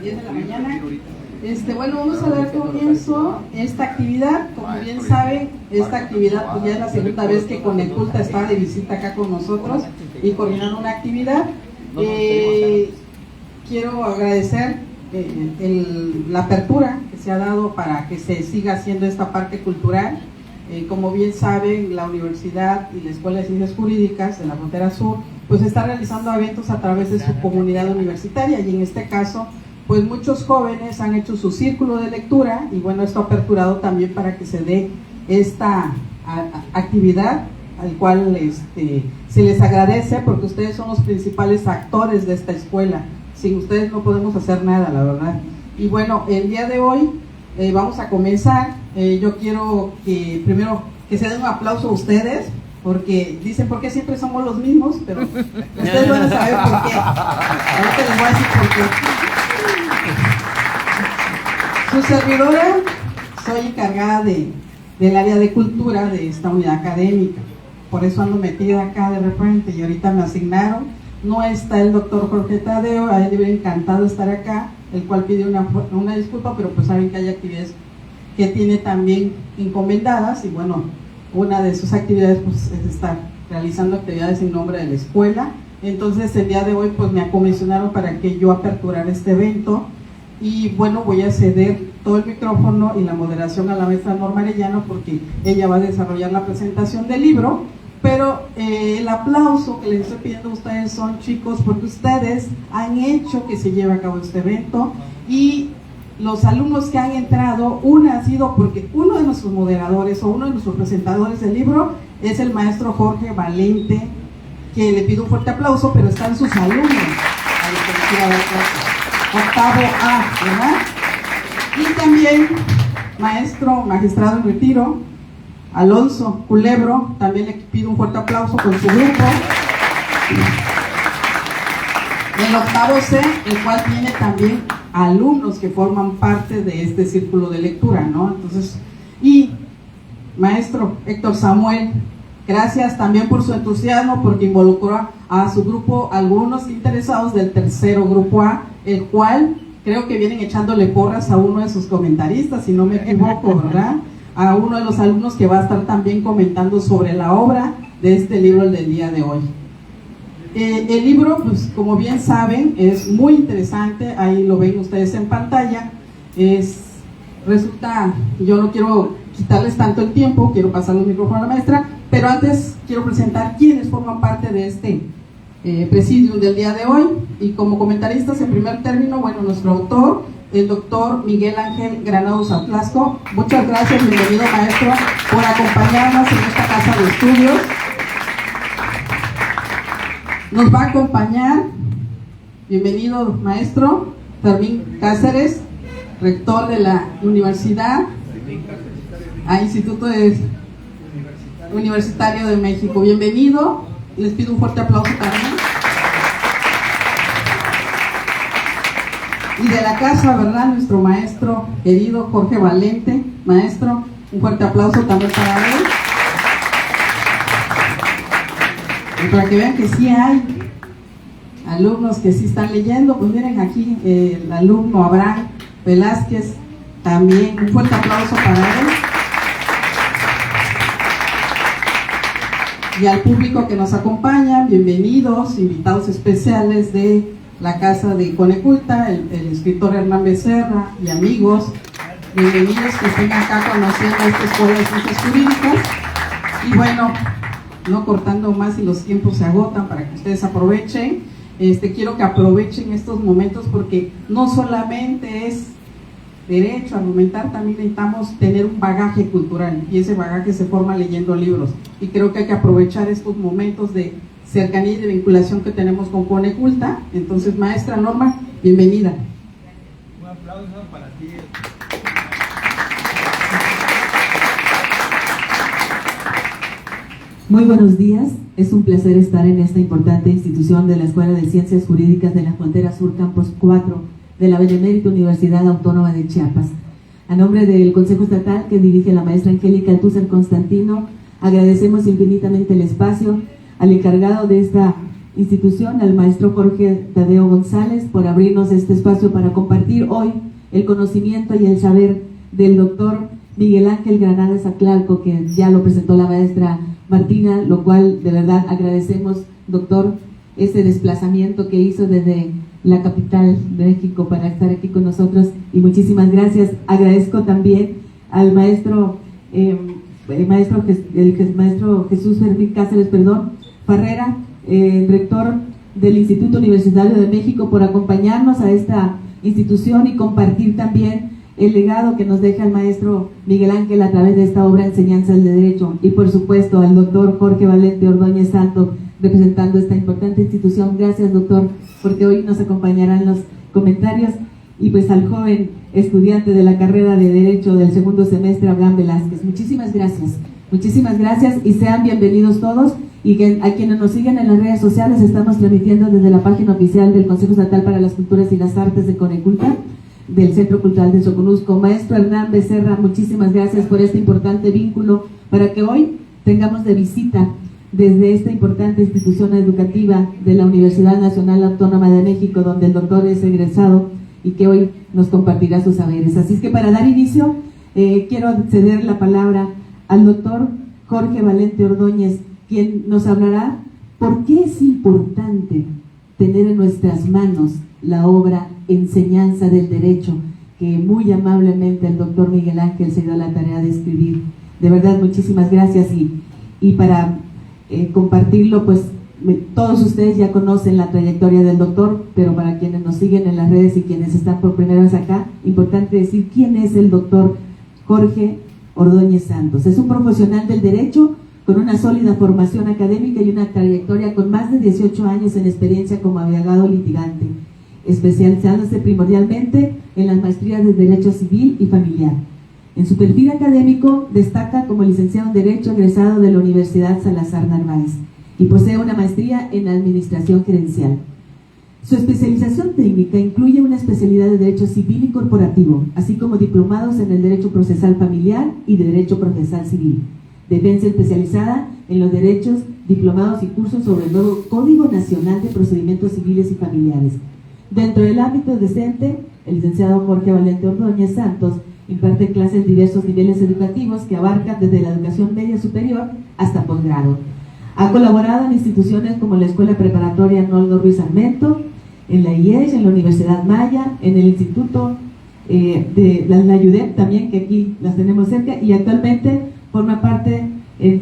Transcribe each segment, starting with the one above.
10 de la mañana. Bueno, vamos a dar comienzo a esta actividad. Como bien saben, esta actividad pues ya es la segunda vez que Coneculta está de visita acá con nosotros y coordinando una actividad. Quiero agradecer la apertura que se ha dado para que se siga haciendo esta parte cultural. Como bien saben, la universidad y la Escuela de Ciencias Jurídicas de la Frontera Sur pues está realizando eventos a través de su comunidad universitaria, y en este caso pues muchos jóvenes han hecho su círculo de lectura, y bueno, esto ha aperturado también para que se dé esta actividad, al cual se les agradece, porque ustedes son los principales actores de esta escuela. Sin ustedes no podemos hacer nada, la verdad. Y bueno, el día de hoy vamos a comenzar. Yo quiero que primero que se den un aplauso a ustedes, porque dicen por qué siempre somos los mismos, pero ustedes van a saber por qué. Ahorita les voy a decir por qué. Su servidora, soy encargada del área de cultura de esta unidad académica. Por eso ando metida acá de repente, y ahorita me asignaron. No está el doctor Jorge Tadeo, a él le hubiera encantado estar acá, el cual pide una disculpa, pero pues saben que hay actividades que tiene también encomendadas, y bueno, una de sus actividades pues es estar realizando actividades en nombre de la escuela. Entonces el día de hoy pues me comisionaron para que yo aperturara este evento, y bueno, voy a ceder todo el micrófono y la moderación a la maestra Norma Arellano, porque ella va a desarrollar la presentación del libro. Pero el aplauso que les estoy pidiendo a ustedes son, chicos, porque ustedes han hecho que se lleve a cabo este evento, y los alumnos que han entrado, una ha sido porque uno de nuestros moderadores o uno de nuestros presentadores del libro es el maestro Jorge Valente, que le pido un fuerte aplauso, pero están sus alumnos, a los que les quiero dar clase. Octavo A, ¿verdad? Y también magistrado en retiro, Alonso Culebro, también le pido un fuerte aplauso con su grupo. El octavo C, el cual tiene también alumnos que forman parte de este círculo de lectura, ¿no? Entonces, y maestro Héctor Samuel, gracias también por su entusiasmo, porque involucró a su grupo algunos interesados del tercero grupo A, el cual creo que vienen echándole porras a uno de sus comentaristas, si no me equivoco, ¿verdad? A uno de los alumnos que va a estar también comentando sobre la obra de este libro del día de hoy. El libro, pues como bien saben, es muy interesante, ahí lo ven ustedes en pantalla. Resulta, yo no quiero quitarles tanto el tiempo, quiero pasar los micrófonos a la maestra, pero antes quiero presentar quienes forman parte de este presidium del día de hoy. Y como comentaristas, en primer término, bueno, nuestro autor, el doctor Miguel Ángel Granados Atlasco. Muchas gracias, bienvenido maestro, por acompañarnos en esta casa de estudios. Nos va a acompañar, bienvenido maestro, Fermín Cáceres, rector de la Universidad, Instituto Universitario de México. Bienvenido, les pido un fuerte aplauso también. Y de la casa, ¿verdad? Nuestro maestro querido Jorge Valente. Maestro, un fuerte aplauso también para él. Y para que vean que sí hay alumnos que sí están leyendo, pues miren aquí el alumno Abraham Velázquez, también un fuerte aplauso para él. Y al público que nos acompaña, bienvenidos, invitados especiales de la casa de Coneculta, el escritor Hernán Becerra y amigos, bienvenidos que estén acá conociendo esta Escuela de Ciencias Jurídicas. Y bueno, no cortando más y los tiempos se agotan para que ustedes aprovechen, quiero que aprovechen estos momentos, porque no solamente es derecho a argumentar, también necesitamos tener un bagaje cultural, y ese bagaje se forma leyendo libros, y creo que hay que aprovechar estos momentos de cercanía y de vinculación que tenemos con Coneculta. Entonces, maestra Norma, bienvenida. Un aplauso para ti. Muy buenos días, es un placer estar en esta importante institución de la Escuela de Ciencias Jurídicas de la Frontera Sur, Campus 4, de la Benemérita Universidad Autónoma de Chiapas. A nombre del Consejo Estatal que dirige la maestra Angélica Althusser Constantino, agradecemos infinitamente el espacio al encargado de esta institución, al maestro Jorge Tadeo González, por abrirnos este espacio para compartir hoy el conocimiento y el saber del doctor Miguel Ángel Granados Atlalco, que ya lo presentó la maestra Martina, lo cual de verdad agradecemos, doctor, ese desplazamiento que hizo desde la capital de México para estar aquí con nosotros, y muchísimas gracias. Agradezco también al maestro Jesús Fermín Cáceres, Farrera, rector del Instituto Universitario de México, por acompañarnos a esta institución y compartir también el legado que nos deja el maestro Miguel Ángel a través de esta obra Enseñanza del Derecho, y por supuesto al doctor Jorge Valente Ordóñez Santos, representando esta importante institución. Gracias, doctor, porque hoy nos acompañará en los comentarios, y pues al joven estudiante de la carrera de Derecho del segundo semestre, Abraham Velázquez. Muchísimas gracias y sean bienvenidos todos. Y que a quienes nos siguen en las redes sociales, estamos transmitiendo desde la página oficial del Consejo Estatal para las Culturas y las Artes de Coneculta, del Centro Cultural de Soconusco. Maestro Hernán Becerra, muchísimas gracias por este importante vínculo para que hoy tengamos de visita desde esta importante institución educativa de la Universidad Nacional Autónoma de México, donde el doctor es egresado y que hoy nos compartirá sus saberes. Así es que para dar inicio, quiero ceder la palabra al doctor Jorge Valente Ordóñez, quien nos hablará por qué es importante tener en nuestras manos la obra Enseñanza del Derecho, que muy amablemente el doctor Miguel Ángel se dio la tarea de escribir. De verdad, muchísimas gracias, y para compartirlo, pues todos ustedes ya conocen la trayectoria del doctor, pero para quienes nos siguen en las redes y quienes están por primera vez acá, importante decir quién es el doctor Jorge Ordóñez Santos. Es un profesional del derecho con una sólida formación académica y una trayectoria con más de 18 años en experiencia como abogado litigante, especializándose primordialmente en las maestrías de Derecho Civil y Familiar. En su perfil académico destaca como licenciado en Derecho egresado de la Universidad Salazar Narváez y posee una maestría en Administración Gerencial. Su especialización técnica incluye una especialidad de Derecho Civil y Corporativo, así como diplomados en el Derecho Procesal Familiar y de Derecho Procesal Civil. Defensa especializada en los derechos, diplomados y cursos sobre el nuevo Código Nacional de Procedimientos Civiles y Familiares. Dentro del ámbito docente, el licenciado Jorge Valente Ordóñez Santos imparte clases en diversos niveles educativos que abarcan desde la educación media superior hasta posgrado. Ha colaborado en instituciones como la Escuela Preparatoria Arnoldo Ruiz Sarmiento, en la IES, en la Universidad Maya, en el Instituto de la UDEP también, que aquí las tenemos cerca, y actualmente forma parte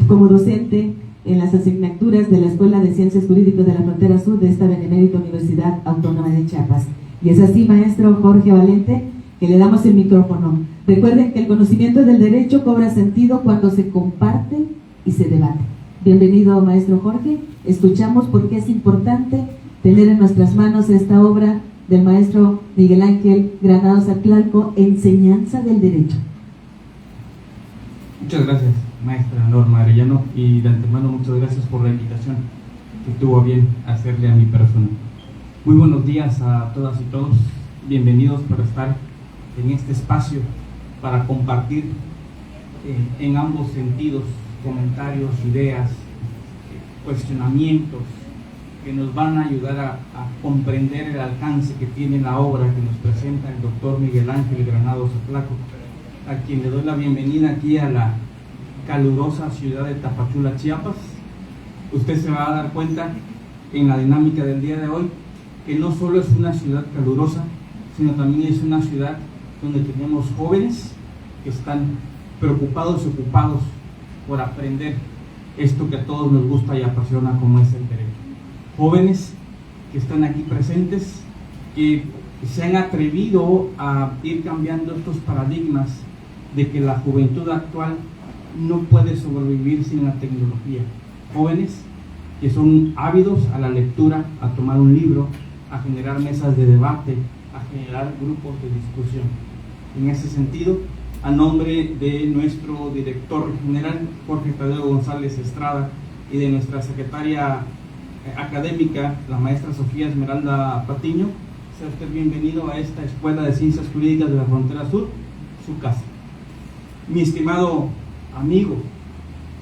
como docente en las asignaturas de la Escuela de Ciencias Jurídicas de la Frontera Sur de esta Benemérita Universidad Autónoma de Chiapas. Y es así, maestro Jorge Valente, que le damos el micrófono. Recuerden que el conocimiento del derecho cobra sentido cuando se comparte y se debate. Bienvenido, maestro Jorge. Escuchamos por qué es importante tener en nuestras manos esta obra del maestro Miguel Ángel Granados Atlalco, Enseñanza del Derecho. Muchas gracias, maestra Norma Arellano, y de antemano muchas gracias por la invitación que tuvo a bien hacerle a mi persona. Muy buenos días a todas y todos, bienvenidos por estar en este espacio para compartir en ambos sentidos comentarios, ideas, cuestionamientos que nos van a ayudar a comprender el alcance que tiene la obra que nos presenta el doctor Miguel Ángel Granados Atlalco, a quien le doy la bienvenida aquí a la calurosa ciudad de Tapachula, Chiapas. Usted se va a dar cuenta en la dinámica del día de hoy que no solo es una ciudad calurosa, sino también es una ciudad donde tenemos jóvenes que están preocupados y ocupados por aprender esto que a todos nos gusta y apasiona, como es el derecho. Jóvenes que están aquí presentes, que se han atrevido a ir cambiando estos paradigmas de que la juventud actual no puede sobrevivir sin la tecnología. Jóvenes que son ávidos a la lectura, a tomar un libro, a generar mesas de debate, a generar grupos de discusión. En ese sentido, a nombre de nuestro director general, Jorge Tadeo González Estrada, y de nuestra secretaria académica, la maestra Sofía Esmeralda Patiño, sea usted bienvenido a esta Escuela de Ciencias Jurídicas de la Frontera Sur, su casa. Mi estimado amigo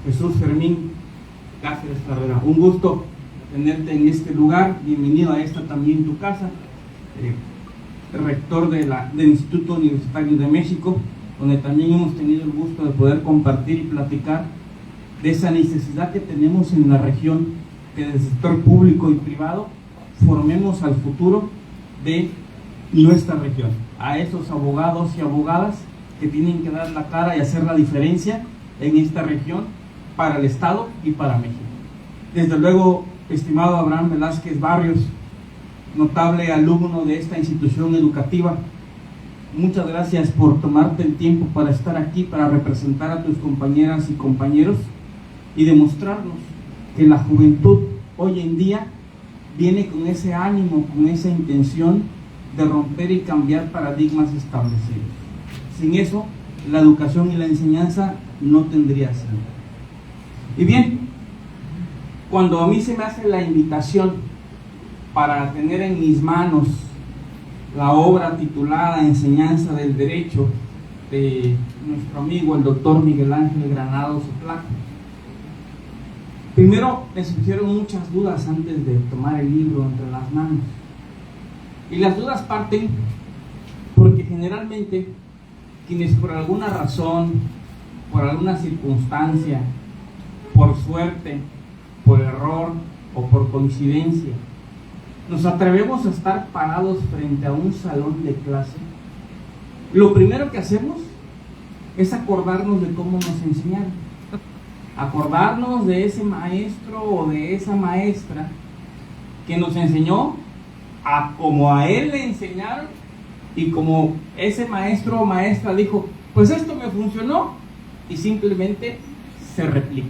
Jesús Fermín Cáceres Carrera, un gusto tenerte en este lugar. Bienvenido a esta también tu casa, rector del Instituto Universitario de México, donde también hemos tenido el gusto de poder compartir y platicar de esa necesidad que tenemos en la región, que desde el sector público y privado formemos al futuro de nuestra región, a esos abogados y abogadas que tienen que dar la cara y hacer la diferencia en esta región para el Estado y para México. Desde luego, estimado Abraham Velázquez Barrios, notable alumno de esta institución educativa, muchas gracias por tomarte el tiempo para estar aquí, para representar a tus compañeras y compañeros y demostrarnos que la juventud hoy en día viene con ese ánimo, con esa intención de romper y cambiar paradigmas establecidos. Sin eso, la educación y la enseñanza no tendría sentido. Y bien, cuando a mí se me hace la invitación para tener en mis manos la obra titulada Enseñanza del Derecho de nuestro amigo el doctor Miguel Ángel Granados Aplaco, primero me surgieron muchas dudas antes de tomar el libro entre las manos. Y las dudas parten porque generalmente quienes por alguna razón, por alguna circunstancia, por suerte, por error o por coincidencia, nos atrevemos a estar parados frente a un salón de clase, lo primero que hacemos es acordarnos de cómo nos enseñaron, acordarnos de ese maestro o de esa maestra que nos enseñó a como a él le enseñaron, y como ese maestro o maestra dijo, pues esto me funcionó, y simplemente se replica.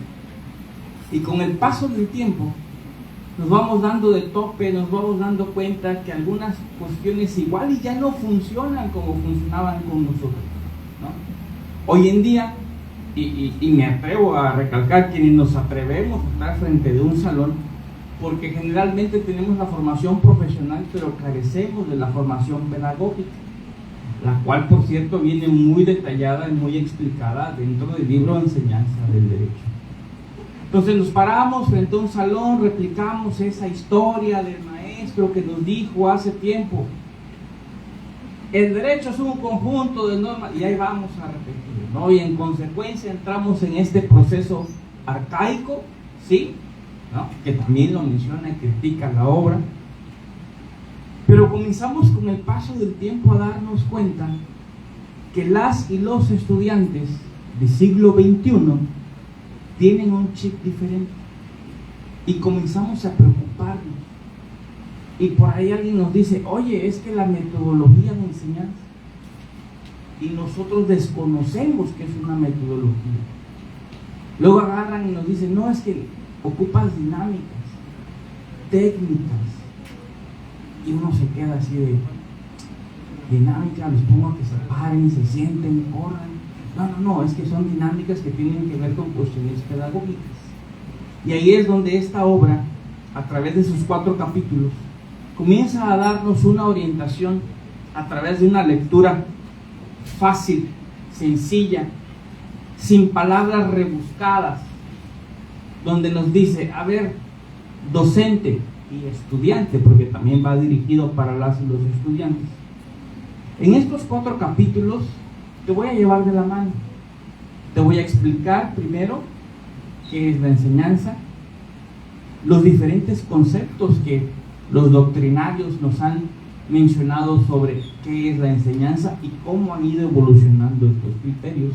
Y con el paso del tiempo nos vamos dando de tope, nos vamos dando cuenta que algunas cuestiones igual y ya no funcionan como funcionaban con nosotros, ¿no? Hoy en día, y me atrevo a recalcar, quienes nos atrevemos a estar frente de un salón, porque generalmente tenemos la formación profesional, pero carecemos de la formación pedagógica, la cual, por cierto, viene muy detallada y muy explicada dentro del libro de Enseñanza del Derecho. Entonces nos paramos frente a un salón, replicamos esa historia del maestro que nos dijo hace tiempo, el derecho es un conjunto de normas, y ahí vamos a repetir, ¿no? Y en consecuencia entramos en este proceso arcaico, ¿sí?, ¿no?, que también lo menciona y critica la obra, pero comenzamos con el paso del tiempo a darnos cuenta que las y los estudiantes del siglo XXI tienen un chip diferente, y comenzamos a preocuparnos, y por ahí alguien nos dice, oye, es que la metodología de enseñanza, y nosotros desconocemos que es una metodología. Luego agarran y nos dicen, no, es que ocupas dinámicas, técnicas, y uno se queda así de dinámica, les pongo a que se paren, se sienten, corran. No, es que son dinámicas que tienen que ver con cuestiones pedagógicas. Y ahí es donde esta obra, a través de sus 4 capítulos, comienza a darnos una orientación a través de una lectura fácil, sencilla, sin palabras rebuscadas, donde nos dice, a ver, docente y estudiante, porque también va dirigido para las y los estudiantes, en estos 4 capítulos te voy a llevar de la mano. Te voy a explicar primero qué es la enseñanza, los diferentes conceptos que los doctrinarios nos han mencionado sobre qué es la enseñanza y cómo han ido evolucionando estos criterios.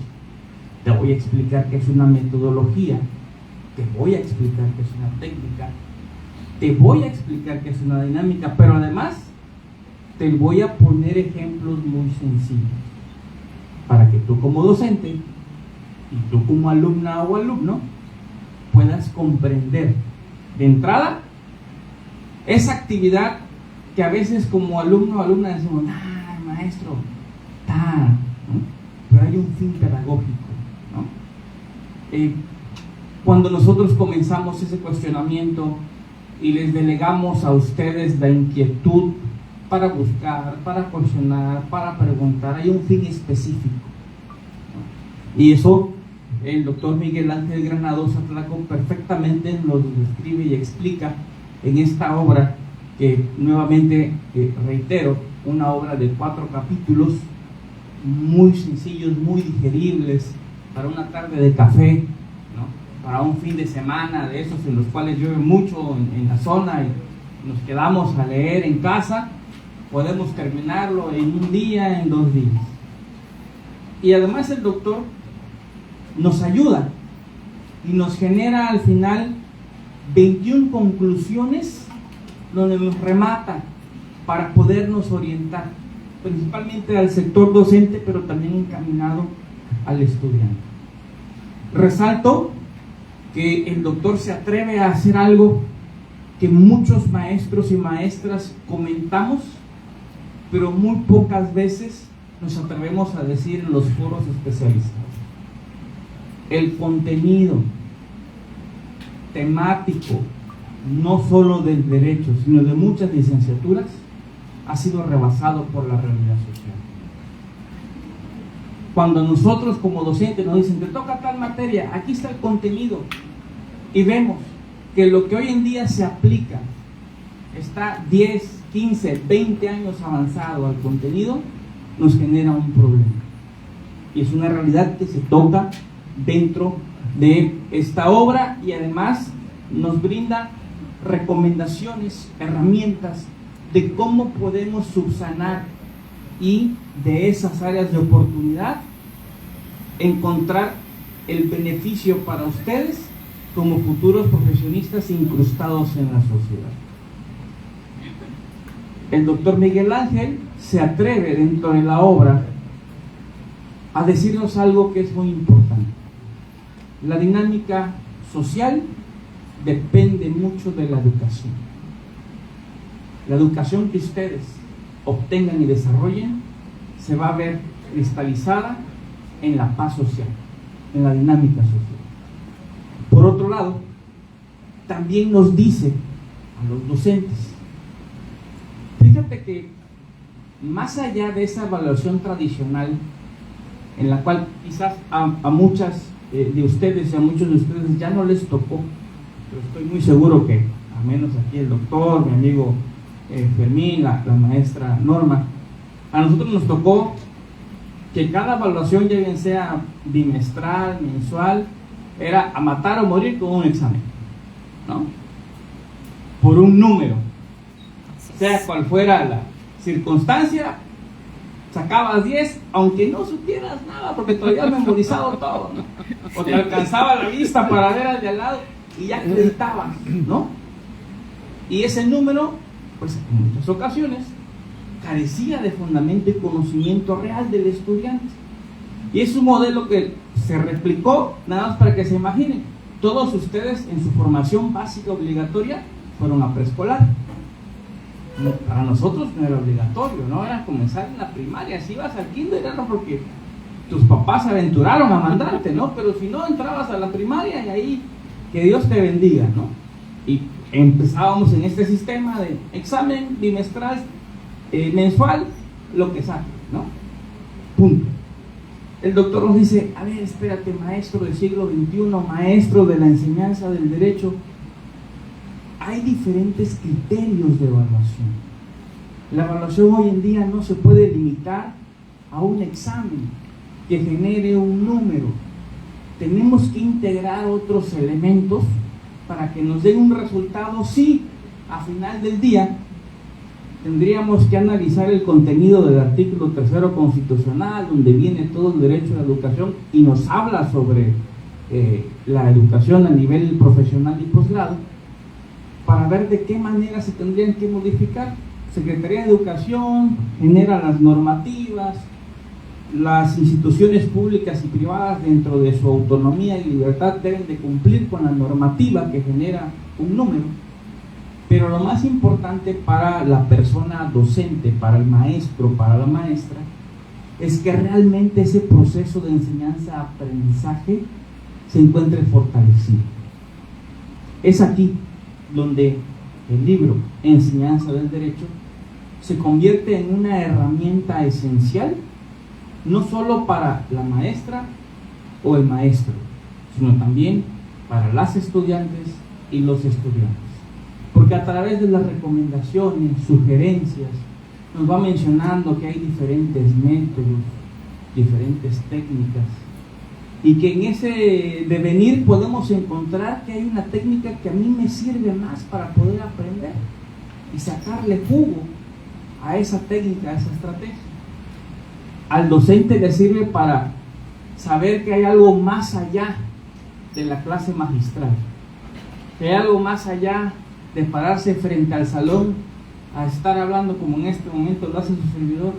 Te voy a explicar qué es una metodología, te voy a explicar qué es una técnica, te voy a explicar qué es una dinámica, pero además te voy a poner ejemplos muy sencillos para que tú como docente y tú como alumna o alumno puedas comprender de entrada esa actividad que a veces como alumno o alumna decimos, maestro, ¿no? Pero hay un fin pedagógico, ¿no? Cuando nosotros comenzamos ese cuestionamiento y les delegamos a ustedes la inquietud para buscar, para cuestionar, para preguntar, hay un fin específico, ¿no? Y eso el doctor Miguel Ángel Granados Aplaco perfectamente lo describe y explica en esta obra que nuevamente reitero, una obra de 4 capítulos muy sencillos, muy digeribles para una tarde de café, ¿no? Para un fin de semana de esos en los cuales llueve mucho en la zona y nos quedamos a leer en casa. Podemos terminarlo en un día, en 2 días. Y además el doctor nos ayuda y nos genera al final 21 conclusiones donde nos remata para podernos orientar, principalmente al sector docente, pero también encaminado al estudiante. Resalto que el doctor se atreve a hacer algo que muchos maestros y maestras comentamos, pero muy pocas veces nos atrevemos a decir en los foros especializados. El contenido temático, no solo del derecho, sino de muchas licenciaturas, ha sido rebasado por la realidad social. Cuando nosotros como docentes nos dicen, te toca tal materia, aquí está el contenido, y vemos que lo que hoy en día se aplica está 10, 15, 20 años avanzado al contenido, nos genera un problema. Y es una realidad que se toca dentro de esta obra y además nos brinda recomendaciones, herramientas de cómo podemos subsanar y de esas áreas de oportunidad encontrar el beneficio para ustedes como futuros profesionistas incrustados en la sociedad. El doctor Miguel Ángel se atreve dentro de la obra a decirnos algo que es muy importante. La dinámica social depende mucho de la educación. La educación que ustedes obtengan y desarrollen se va a ver cristalizada en la paz social, en la dinámica social. Por otro lado, también nos dice a los docentes, fíjate que más allá de esa evaluación tradicional, en la cual quizás a muchas de ustedes y a muchos de ustedes ya no les tocó, pero estoy muy seguro que, al menos aquí el doctor, mi amigo Fermín, la maestra Norma, a nosotros nos tocó que cada evaluación, ya bien sea bimestral, mensual, era a matar o morir con un examen, ¿no? Por un número, sea cual fuera la circunstancia, sacabas 10, aunque no supieras nada, porque te habías memorizado todo, ¿no? O te alcanzaba la vista para ver al de al lado y ya acreditabas, ¿no? Y ese número, pues en muchas ocasiones, carecía de fundamento y conocimiento real del estudiante. Y es un modelo que se replicó, nada más para que se imaginen. Todos ustedes en su formación básica obligatoria fueron a preescolar. Para nosotros no era obligatorio, no era comenzar en la primaria. Si ibas al kinder era porque tus papás se aventuraron a mandarte, ¿no? Pero si no, entrabas a la primaria y ahí que Dios te bendiga, ¿no? Y empezábamos en este sistema de examen bimestral, mensual, lo que saque, ¿no? Punto. El doctor nos dice, a ver, espérate, maestro del siglo XXI, maestro de la enseñanza del derecho, hay diferentes criterios de evaluación. La evaluación hoy en día no se puede limitar a un examen que genere un número. Tenemos que integrar otros elementos para que nos den un resultado. Sí, a final del día tendríamos que analizar el contenido del artículo 3º constitucional, donde viene todo el derecho a la educación y nos habla sobre la educación a nivel profesional y posgrado, para ver de qué manera se tendrían que modificar. Secretaría de Educación genera las normativas, las instituciones públicas y privadas dentro de su autonomía y libertad deben de cumplir con la normativa que genera un número, pero lo más importante para la persona docente, para el maestro, para la maestra, es que realmente ese proceso de enseñanza-aprendizaje se encuentre fortalecido. Es aquí donde el libro Enseñanza del Derecho se convierte en una herramienta esencial, no solo para la maestra o el maestro, sino también para las estudiantes y los estudiantes. porque a través de las recomendaciones, sugerencias, nos va mencionando que hay diferentes métodos, diferentes técnicas, y que en ese devenir podemos encontrar que hay una técnica que a mí me sirve más para poder aprender y sacarle jugo a esa técnica, a esa estrategia. Al docente le sirve para saber que hay algo más allá de la clase magistral, que hay algo más allá de pararse frente al salón a estar hablando como en este momento lo hace su servidor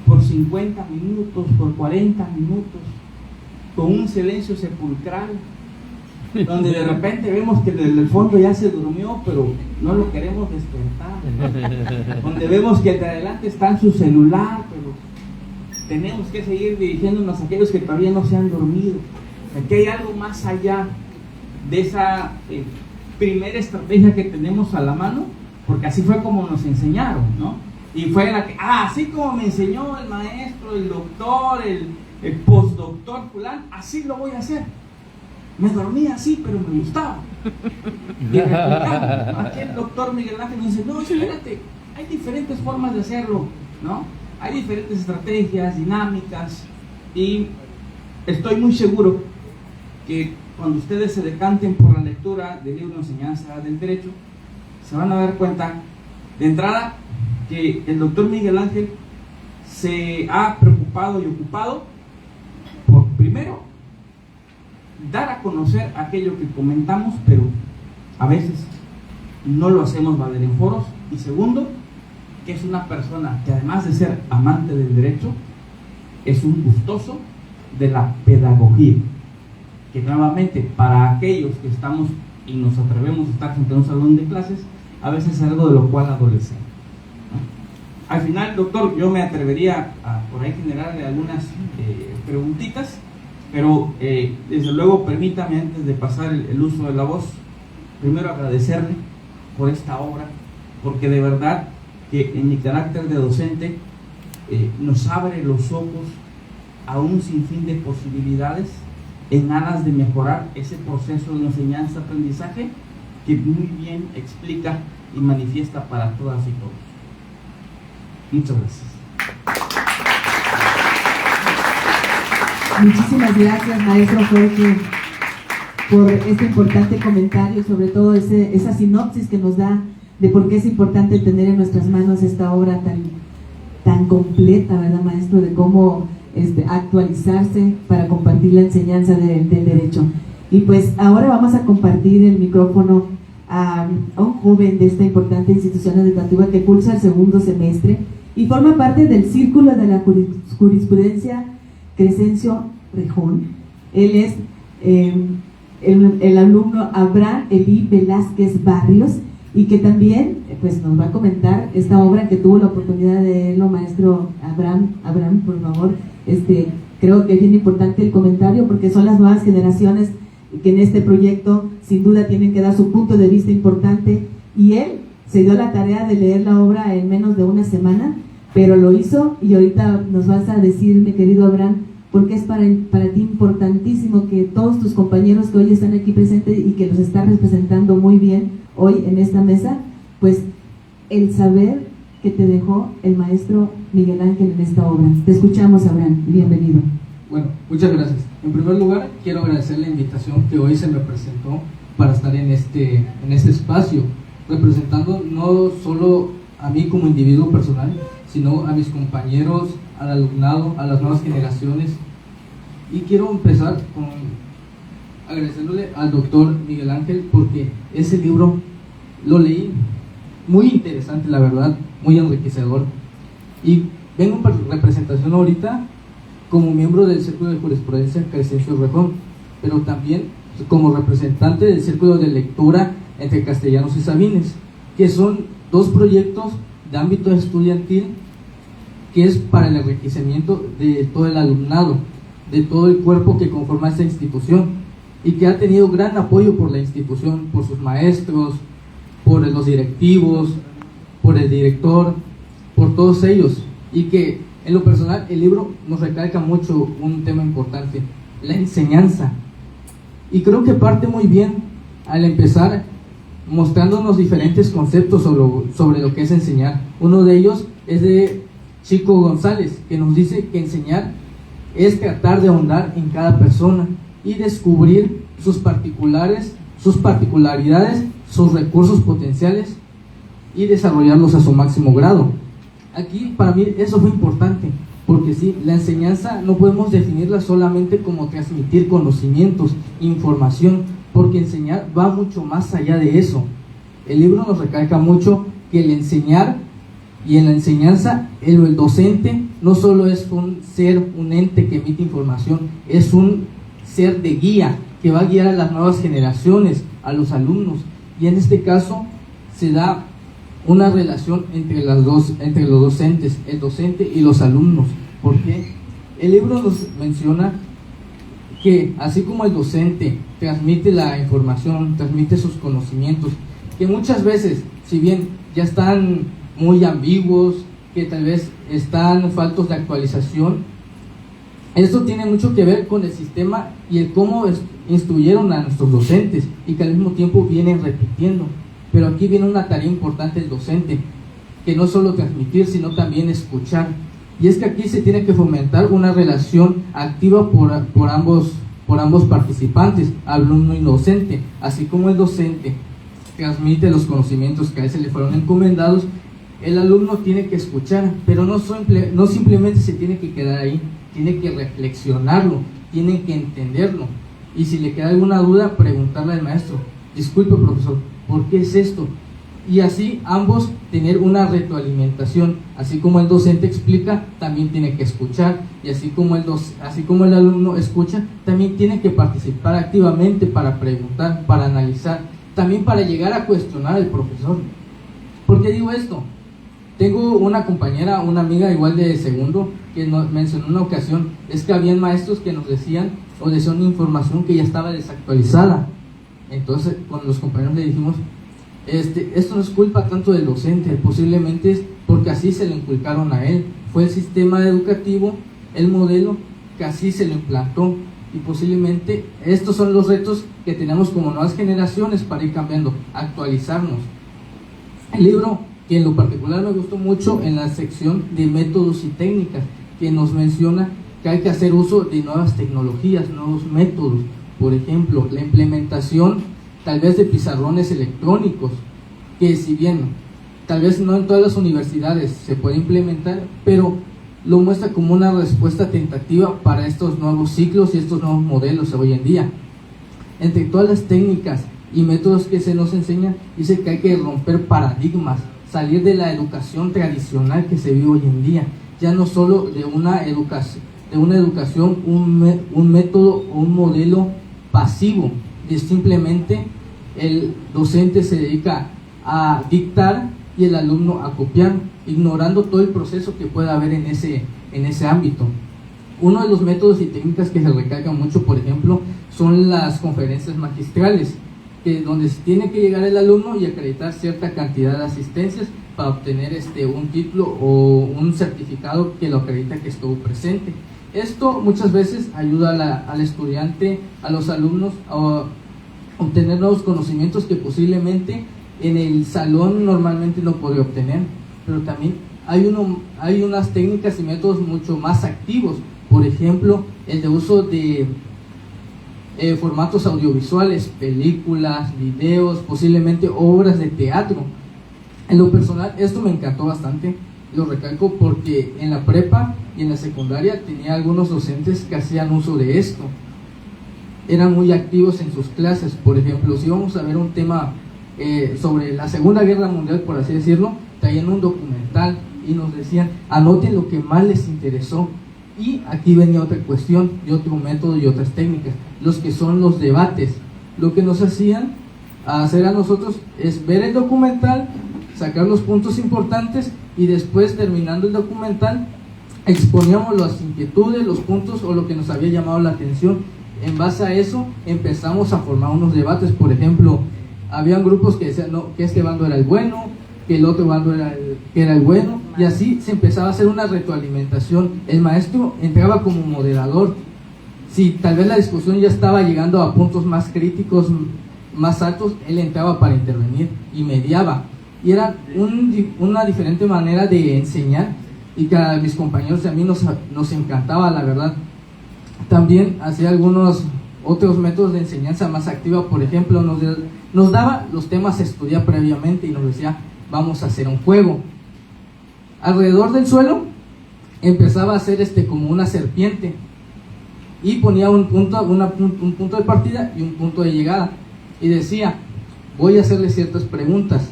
por 50 minutos, por 40 minutos, con un silencio sepulcral, donde de repente vemos que desde el fondo ya se durmió, pero no lo queremos despertar, donde vemos que de adelante está en su celular, pero tenemos que seguir dirigiéndonos a aquellos que todavía no se han dormido. Aquí hay algo más allá de esa primera estrategia que tenemos a la mano, porque así fue como nos enseñaron, ¿no? Y fue la que, así como me enseñó el maestro, el doctor, el postdoctor fulano, así lo voy a hacer. Me dormía así, pero me gustaba. Y aquí el doctor Miguel Ángel nos dice, no, espérate, hay diferentes formas de hacerlo, ¿no? Hay diferentes estrategias, dinámicas, y estoy muy seguro que cuando ustedes se decanten por la lectura del libro de enseñanza del derecho, se van a dar cuenta de entrada que el doctor Miguel Ángel se ha preocupado y ocupado por, primero, dar a conocer aquello que comentamos, pero a veces no lo hacemos valer en foros, y segundo, que es una persona que además de ser amante del derecho, es un gustoso de la pedagogía, que nuevamente para aquellos que estamos y nos atrevemos a estar frente a un salón de clases, a veces es algo de lo cual adolecemos, ¿no? Al final, doctor, yo me atrevería a por ahí generarle algunas preguntitas, pero desde luego permítame, antes de pasar el uso de la voz, primero agradecerle por esta obra, porque de verdad que en mi carácter de docente nos abre los ojos a un sinfín de posibilidades en aras de mejorar ese proceso de enseñanza-aprendizaje que muy bien explica y manifiesta para todas y todos. Muchas gracias. Muchísimas gracias, maestro Jorge, por este importante comentario y sobre todo esa sinopsis que nos da de por qué es importante tener en nuestras manos esta obra tan completa, ¿verdad, maestro? De cómo actualizarse para compartir la enseñanza del derecho. Y pues ahora vamos a compartir el micrófono a un joven de esta importante institución educativa que cursa el segundo semestre y forma parte del Círculo de la Jurisprudencia Crescencio Rejón. Él es el alumno Abraham Eli Velázquez Barrios, y que también pues nos va a comentar esta obra que tuvo la oportunidad de leerlo, maestro Abraham, por favor. Creo que es bien importante el comentario porque son las nuevas generaciones que en este proyecto sin duda tienen que dar su punto de vista importante, y él se dio la tarea de leer la obra en menos de una semana, pero lo hizo, y ahorita nos vas a decir, mi querido Abraham, porque es para ti importantísimo que todos tus compañeros que hoy están aquí presentes y que los están representando muy bien hoy en esta mesa, pues el saber que te dejó el maestro Miguel Ángel en esta obra. Te escuchamos, Abraham, bienvenido. Bueno, muchas gracias. En primer lugar, quiero agradecer la invitación que hoy se me presentó para estar en este espacio, representando no solo a mí como individuo personal, sino a mis compañeros, al alumnado, a las nuevas generaciones. Y quiero empezar con agradeciéndole al doctor Miguel Ángel porque ese libro lo leí, muy interesante, la verdad, muy enriquecedor. Y vengo en representación ahorita como miembro del Círculo de Jurisprudencia Crescencio Rejón, pero también como representante del Círculo de Lectura entre Castellanos y Sabines, que son dos proyectos de ámbito estudiantil que es para el enriquecimiento de todo el alumnado, de todo el cuerpo que conforma esta institución, y que ha tenido gran apoyo por la institución, por sus maestros, por los directivos, por el director, por todos ellos, y que en lo personal el libro nos recalca mucho un tema importante, la enseñanza. Y creo que parte muy bien al empezar mostrándonos diferentes conceptos sobre lo que es enseñar. Uno de ellos es de Chico González, que nos dice que enseñar es tratar de ahondar en cada persona y descubrir sus particularidades, sus recursos potenciales y desarrollarlos a su máximo grado. Aquí para mí eso fue importante, porque sí, la enseñanza no podemos definirla solamente como transmitir conocimientos, información, porque enseñar va mucho más allá de eso. El libro nos recalca mucho que el enseñar y en la enseñanza el docente no solo es un ser, un ente que emite información, es un ser de guía que va a guiar a las nuevas generaciones, a los alumnos, y en este caso se da una relación entre los docentes, el docente y los alumnos, porque el libro nos menciona que así como el docente transmite la información, transmite sus conocimientos, que muchas veces, si bien ya están muy ambiguos, que tal vez están faltos de actualización, esto tiene mucho que ver con el sistema y el cómo instruyeron a nuestros docentes y que al mismo tiempo vienen repitiendo. Pero aquí viene una tarea importante del docente, que no solo transmitir, sino también escuchar. Y es que aquí se tiene que fomentar una relación activa por ambos participantes, alumno y docente, así como el docente transmite los conocimientos que a él se le fueron encomendados. El alumno tiene que escuchar, pero no simplemente se tiene que quedar ahí, tiene que reflexionarlo, tiene que entenderlo, y si le queda alguna duda, preguntarle al maestro: disculpe profesor, ¿por qué es esto? Y así ambos tener una retroalimentación. Así como el docente explica, también tiene que escuchar, y así como el alumno escucha, también tiene que participar activamente para preguntar, para analizar, también para llegar a cuestionar al profesor. ¿Por qué digo esto? Tengo una compañera, una amiga igual de segundo, que nos mencionó una ocasión, es que habían maestros que nos decían información que ya estaba desactualizada. Entonces con los compañeros le dijimos, esto no es culpa tanto del docente, posiblemente es porque así se lo inculcaron a él, fue el sistema educativo, el modelo que así se lo implantó, y posiblemente estos son los retos que tenemos como nuevas generaciones para ir cambiando, actualizarnos. El libro, que en lo particular me gustó mucho en la sección de métodos y técnicas, que nos menciona que hay que hacer uso de nuevas tecnologías, nuevos métodos. Por ejemplo, la implementación tal vez de pizarrones electrónicos, que si bien tal vez no en todas las universidades se puede implementar, pero lo muestra como una respuesta tentativa para estos nuevos ciclos y estos nuevos modelos de hoy en día. Entre todas las técnicas y métodos que se nos enseñan, dice que hay que romper paradigmas, salir de la educación tradicional que se vive hoy en día, ya no solo de una educación, un método o un modelo pasivo, de simplemente el docente se dedica a dictar y el alumno a copiar, ignorando todo el proceso que pueda haber en ese ámbito. Uno de los métodos y técnicas que se recalcan mucho, por ejemplo, son las conferencias magistrales, donde se tiene que llegar el alumno y acreditar cierta cantidad de asistencias para obtener un título o un certificado que lo acredita que estuvo presente. Esto muchas veces ayuda al estudiante, a los alumnos, a obtener nuevos conocimientos que posiblemente en el salón normalmente no podría obtener. Pero también hay unas técnicas y métodos mucho más activos, por ejemplo, el de uso de formatos audiovisuales, películas, videos, posiblemente obras de teatro. En lo personal, esto me encantó bastante, lo recalco porque en la prepa y en la secundaria tenía algunos docentes que hacían uso de esto. Eran muy activos en sus clases. Por ejemplo, si vamos a ver un tema sobre la Segunda Guerra Mundial, por así decirlo, traían un documental y nos decían, anoten lo que más les interesó. Y aquí venía otra cuestión y otro método y otras técnicas, los que son los debates. Lo que nos hacían hacer a nosotros es ver el documental, sacar los puntos importantes y después, terminando el documental, exponíamos las inquietudes, los puntos o lo que nos había llamado la atención. En base a eso empezamos a formar unos debates. Por ejemplo, habían grupos que decían no, que este bando era el bueno, que el otro bando era el bueno, y así se empezaba a hacer una retroalimentación. El maestro entraba como moderador. Si tal vez la discusión ya estaba llegando a puntos más críticos, más altos, él entraba para intervenir y mediaba. Y era una diferente manera de enseñar y que a mis compañeros y a mí nos encantaba, la verdad. También hacía algunos otros métodos de enseñanza más activa. Por ejemplo, nos daba los temas a estudiar previamente y nos decía, vamos a hacer un juego. Alrededor del suelo empezaba a hacer como una serpiente y ponía un punto de partida y un punto de llegada y decía, voy a hacerle ciertas preguntas.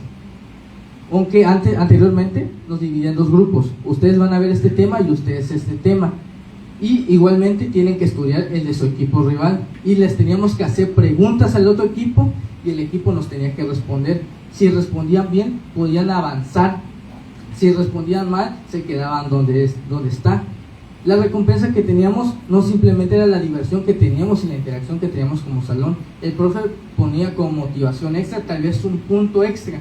Aunque anteriormente nos dividía en dos grupos, ustedes van a ver este tema y ustedes este tema, y igualmente tienen que estudiar el de su equipo rival, y les teníamos que hacer preguntas al otro equipo y el equipo nos tenía que responder. Si respondían bien, podían avanzar; si respondían mal, se quedaban donde está. La recompensa que teníamos no simplemente era la diversión que teníamos y la interacción que teníamos como salón. El profe ponía como motivación extra tal vez un punto extra,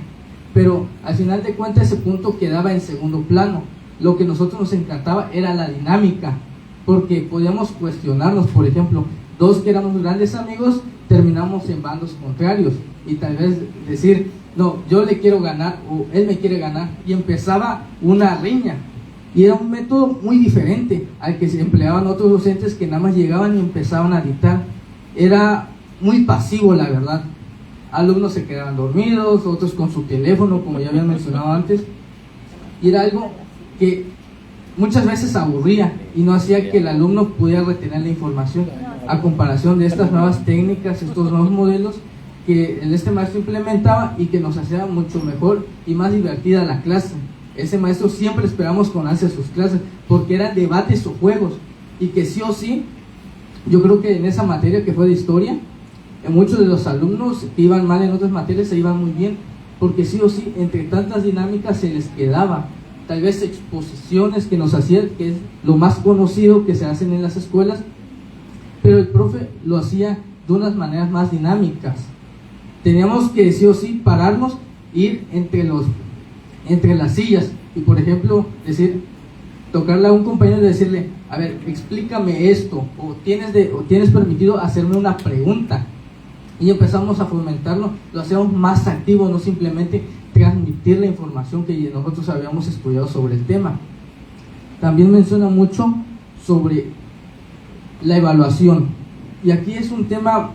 pero al final de cuentas ese punto quedaba en segundo plano. Lo que a nosotros nos encantaba era la dinámica, porque podíamos cuestionarnos. Por ejemplo, dos que éramos grandes amigos terminamos en bandos contrarios y tal vez decir, no, yo le quiero ganar o él me quiere ganar, y empezaba una riña. Y era un método muy diferente al que se empleaban otros docentes que nada más llegaban y empezaban a dictar. Era muy pasivo, la verdad. Alumnos se quedaban dormidos, otros con su teléfono, como ya habían mencionado antes, y era algo que muchas veces aburría y no hacía que el alumno pudiera retener la información, a comparación de estas nuevas técnicas, estos nuevos modelos que este maestro implementaba y que nos hacía mucho mejor y más divertida la clase. Ese maestro siempre esperamos con ansia sus clases, porque eran debates o juegos, y que sí o sí, yo creo que en esa materia que fue de historia, muchos de los alumnos que iban mal en otras materias se iban muy bien, porque sí o sí, entre tantas dinámicas se les quedaba. Tal vez exposiciones que nos hacían, que es lo más conocido que se hacen en las escuelas, pero el profe lo hacía de unas maneras más dinámicas. Teníamos que sí o sí pararnos, ir entre las sillas y, por ejemplo, tocarle a un compañero y decirle, a ver, explícame esto, o tienes permitido hacerme una pregunta. Y empezamos a fomentarlo, lo hacíamos más activo, no simplemente transmitir la información que nosotros habíamos estudiado sobre el tema. También menciona mucho sobre la evaluación, y aquí es un tema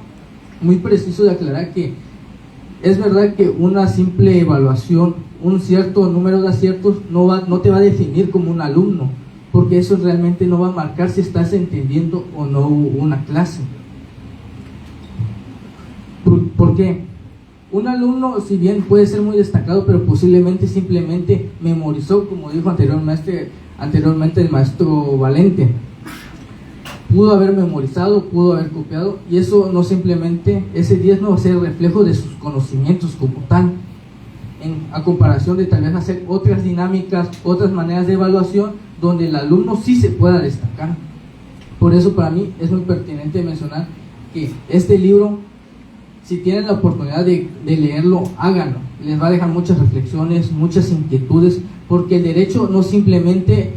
muy preciso de aclarar, que es verdad que una simple evaluación, un cierto número de aciertos no te va a definir como un alumno, porque eso realmente no va a marcar si estás entendiendo o no una clase. ¿Por qué? Un alumno, si bien puede ser muy destacado, pero posiblemente simplemente memorizó, como dijo anteriormente el maestro Valente. Pudo haber memorizado, pudo haber copiado, y eso no simplemente, ese 10 no va a ser el reflejo de sus conocimientos como tal, a comparación de tal vez hacer otras dinámicas, otras maneras de evaluación, donde el alumno sí se pueda destacar. Por eso para mí es muy pertinente mencionar que este libro, si tienen la oportunidad de leerlo, háganlo. Les va a dejar muchas reflexiones, muchas inquietudes, porque el derecho no simplemente,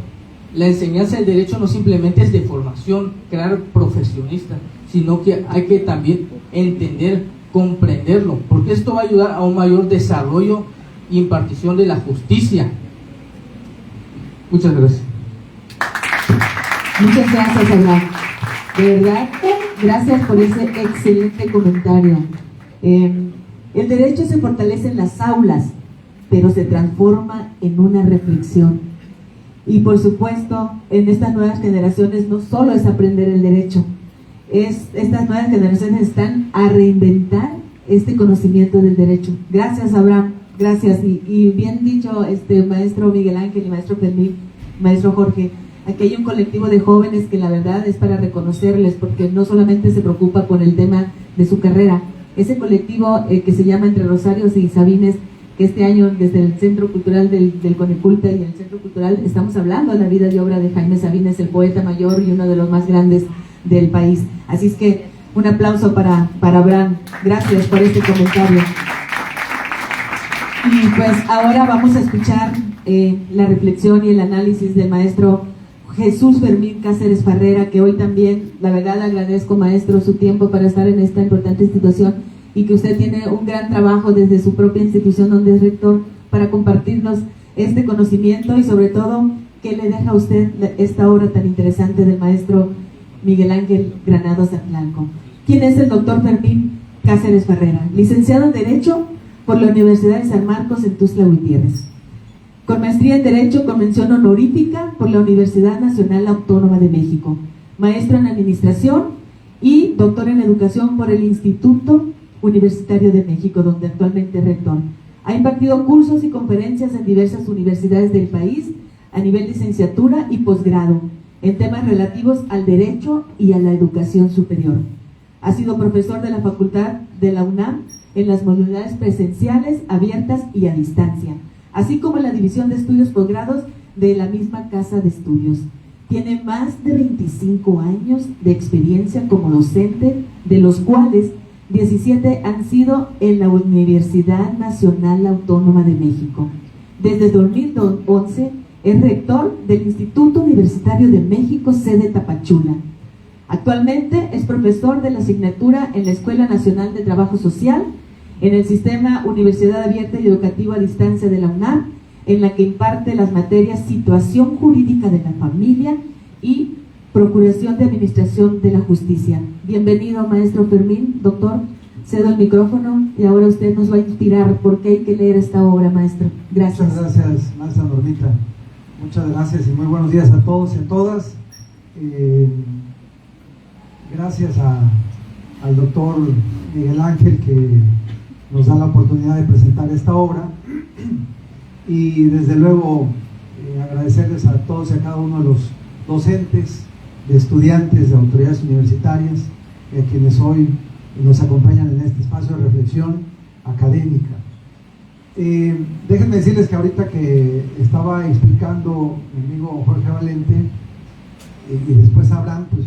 la enseñanza del derecho no simplemente es de formación, crear profesionistas, sino que hay que también entender, comprenderlo, porque esto va a ayudar a un mayor desarrollo e impartición de la justicia. Muchas gracias. Muchas gracias, Abraham. De verdad, gracias por ese excelente comentario. El derecho se fortalece en las aulas, pero se transforma en una reflexión. Y por supuesto, en estas nuevas generaciones no solo es aprender el derecho, estas nuevas generaciones están a reinventar este conocimiento del derecho. Gracias, Abraham, gracias. Y bien dicho, maestro Miguel Ángel y maestro Fermín, maestro Jorge, aquí hay un colectivo de jóvenes que la verdad es para reconocerles, porque no solamente se preocupa por el tema de su carrera. Ese colectivo que se llama Entre Rosarios y Sabines, que este año desde el Centro Cultural del Coneculta y el Centro Cultural estamos hablando de la vida y obra de Jaime Sabines, el poeta mayor y uno de los más grandes del país. Así es que un aplauso para Abraham. Gracias por este comentario. Y pues ahora vamos a escuchar la reflexión y el análisis del maestro Jesús Fermín Cáceres Farrera, que hoy también, la verdad, agradezco, maestro, su tiempo para estar en esta importante institución y que usted tiene un gran trabajo desde su propia institución donde es rector para compartirnos este conocimiento y sobre todo qué le deja a usted esta obra tan interesante del maestro Miguel Ángel Granados Atlalco. ¿Quién es el doctor Fermín Cáceres Ferrera? Licenciado en Derecho por la Universidad de San Marcos en Tuxtla Gutiérrez, con maestría en Derecho con mención honorífica por la Universidad Nacional Autónoma de México, maestro en Administración y doctor en Educación por el Instituto Universitario de México, donde actualmente es rector. Ha impartido cursos y conferencias en diversas universidades del país a nivel licenciatura y posgrado en temas relativos al derecho y a la educación superior. Ha sido profesor de la Facultad de la UNAM en las modalidades presenciales, abiertas y a distancia, así como en la División de Estudios Posgrados de la misma Casa de Estudios. Tiene más de 25 años de experiencia como docente, de los cuales 17 han sido en la Universidad Nacional Autónoma de México. Desde 2011 es rector del Instituto Universitario de México, sede Tapachula. Actualmente es profesor de la asignatura en la Escuela Nacional de Trabajo Social, en el Sistema Universidad Abierta y Educativa a Distancia de la UNAM, en la que imparte las materias Situación Jurídica de la Familia y Procuración de Administración de la Justicia. Bienvenido, maestro Fermín. Doctor, cedo el micrófono y ahora usted nos va a inspirar por qué hay que leer esta obra, maestro. Gracias. Muchas gracias, maestra Normita. Muchas gracias y muy buenos días a todos y a todas. Gracias al doctor Miguel Ángel que nos da la oportunidad de presentar esta obra y desde luego agradecerles a todos y a cada uno de los docentes, de estudiantes, de autoridades universitarias a quienes hoy nos acompañan en este espacio de reflexión académica. Déjenme decirles que ahorita que estaba explicando mi amigo Jorge Valente y después Abraham, pues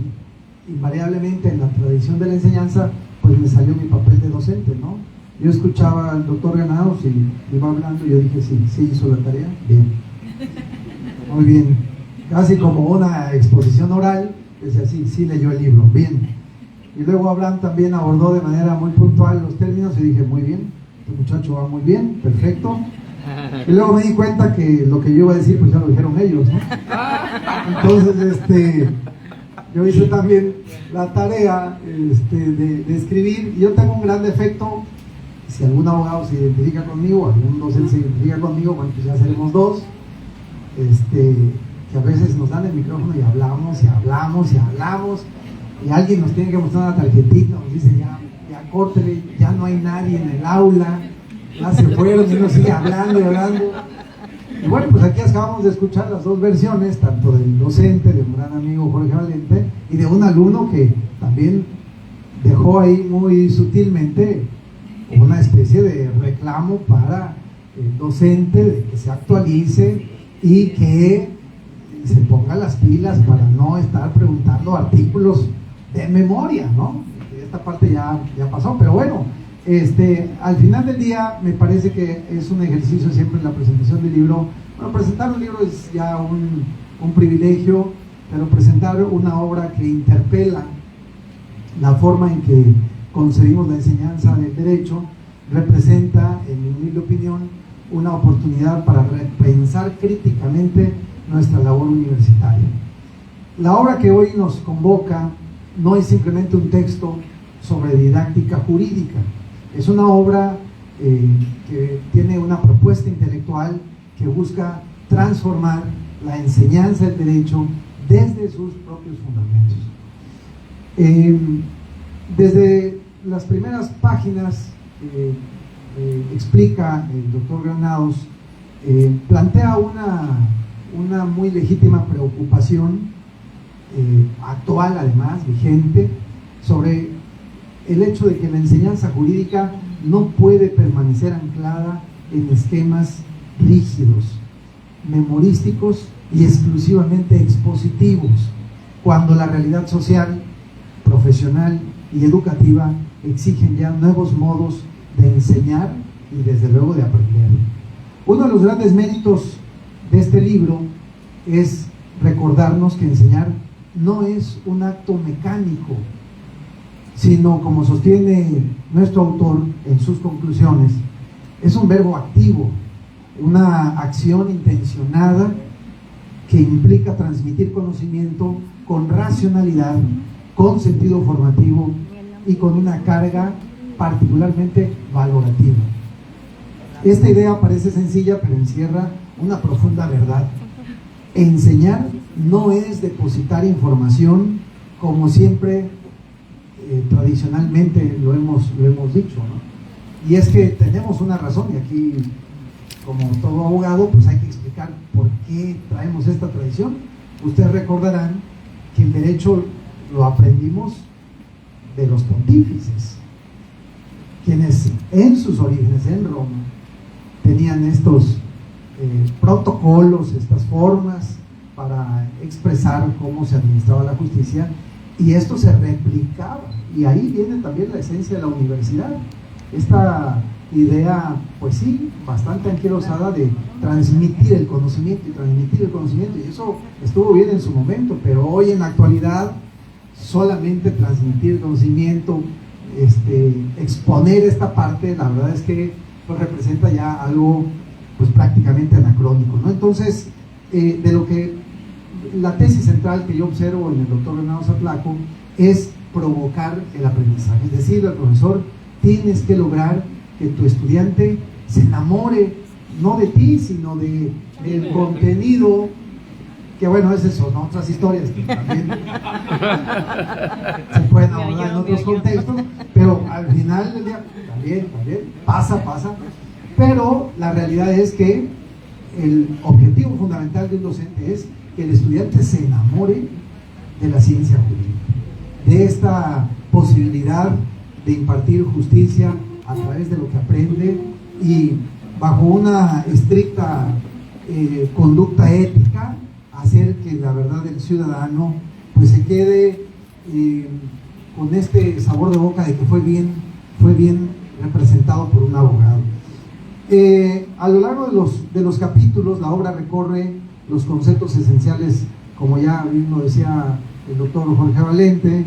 invariablemente en la tradición de la enseñanza pues me salió mi papel de docente, ¿no? Yo escuchaba al doctor Granados y iba hablando y yo dije, sí hizo la tarea, bien, muy bien, casi como una exposición oral, decía, sí leyó el libro, bien. Y luego Abraham también abordó de manera muy puntual los términos y dije, muy bien, este muchacho va muy bien, perfecto. Y luego me di cuenta que lo que yo iba a decir pues ya lo dijeron ellos, ¿no? Entonces yo hice también la tarea de escribir y yo tengo un gran defecto. Si algún abogado se identifica conmigo, algún docente se identifica conmigo, bueno, pues ya seremos dos, que a veces nos dan el micrófono y hablamos y hablamos y hablamos y alguien nos tiene que mostrar una tarjetita, nos dice ya córtele, ya no hay nadie en el aula, ya se fueron y uno sigue hablando y hablando. Y bueno, pues aquí acabamos de escuchar las dos versiones, tanto del docente, de un gran amigo Jorge Valente, y de un alumno que también dejó ahí muy sutilmente una especie de reclamo para el docente de que se actualice y que se ponga las pilas para no estar preguntando artículos de memoria, ¿no? Esta parte ya pasó, pero bueno, al final del día me parece que es un ejercicio siempre en la presentación del libro. Bueno, presentar un libro es ya un privilegio, pero presentar una obra que interpela la forma en que concebimos la enseñanza del derecho representa, en mi humilde opinión, una oportunidad para repensar críticamente nuestra labor universitaria. La obra que hoy nos convoca no es simplemente un texto sobre didáctica jurídica, es una obra que tiene una propuesta intelectual que busca transformar la enseñanza del derecho desde sus propios fundamentos. Desde las primeras páginas explica el doctor Granados, plantea una muy legítima preocupación actual, además, vigente, sobre el hecho de que la enseñanza jurídica no puede permanecer anclada en esquemas rígidos, memorísticos y exclusivamente expositivos, cuando la realidad social, profesional y educativa exigen ya nuevos modos de enseñar y desde luego de aprender. Uno de los grandes méritos de este libro es recordarnos que enseñar no es un acto mecánico, sino, como sostiene nuestro autor en sus conclusiones, es un verbo activo, una acción intencionada que implica transmitir conocimiento con racionalidad, con sentido formativo y con una carga particularmente valorativa. Esta idea parece sencilla, pero encierra una profunda verdad. Enseñar no es depositar información como siempre tradicionalmente lo hemos dicho, ¿no? Y es que tenemos una razón, y aquí, como todo abogado, pues hay que explicar por qué traemos esta tradición. Ustedes recordarán que el derecho lo aprendimos de los pontífices, quienes en sus orígenes en Roma tenían estos protocolos, estas formas para expresar cómo se administraba la justicia, y esto se replicaba, y ahí viene también la esencia de la universidad, esta idea, pues sí, bastante anquilosada de transmitir el conocimiento, y eso estuvo bien en su momento, pero hoy en la actualidad solamente transmitir conocimiento, exponer esta parte, la verdad es que pues representa ya algo pues prácticamente anacrónico, ¿no? Entonces, de lo que la tesis central que yo observo en el doctor Granados Atlaco es provocar el aprendizaje, es decir, al profesor, tienes que lograr que tu estudiante se enamore no de ti, sino del contenido, que bueno, es eso, ¿no? Otras historias que también se pueden abordar en otros contextos, pero al final del día también pasa, pero la realidad es que el objetivo fundamental de un docente es que el estudiante se enamore de la ciencia jurídica, de esta posibilidad de impartir justicia a través de lo que aprende y bajo una estricta conducta ética, hacer que la verdad del ciudadano pues se quede con este sabor de boca de que fue bien representado por un abogado. A lo largo de los capítulos la obra recorre los conceptos esenciales, como ya mismo decía el doctor Jorge Valente,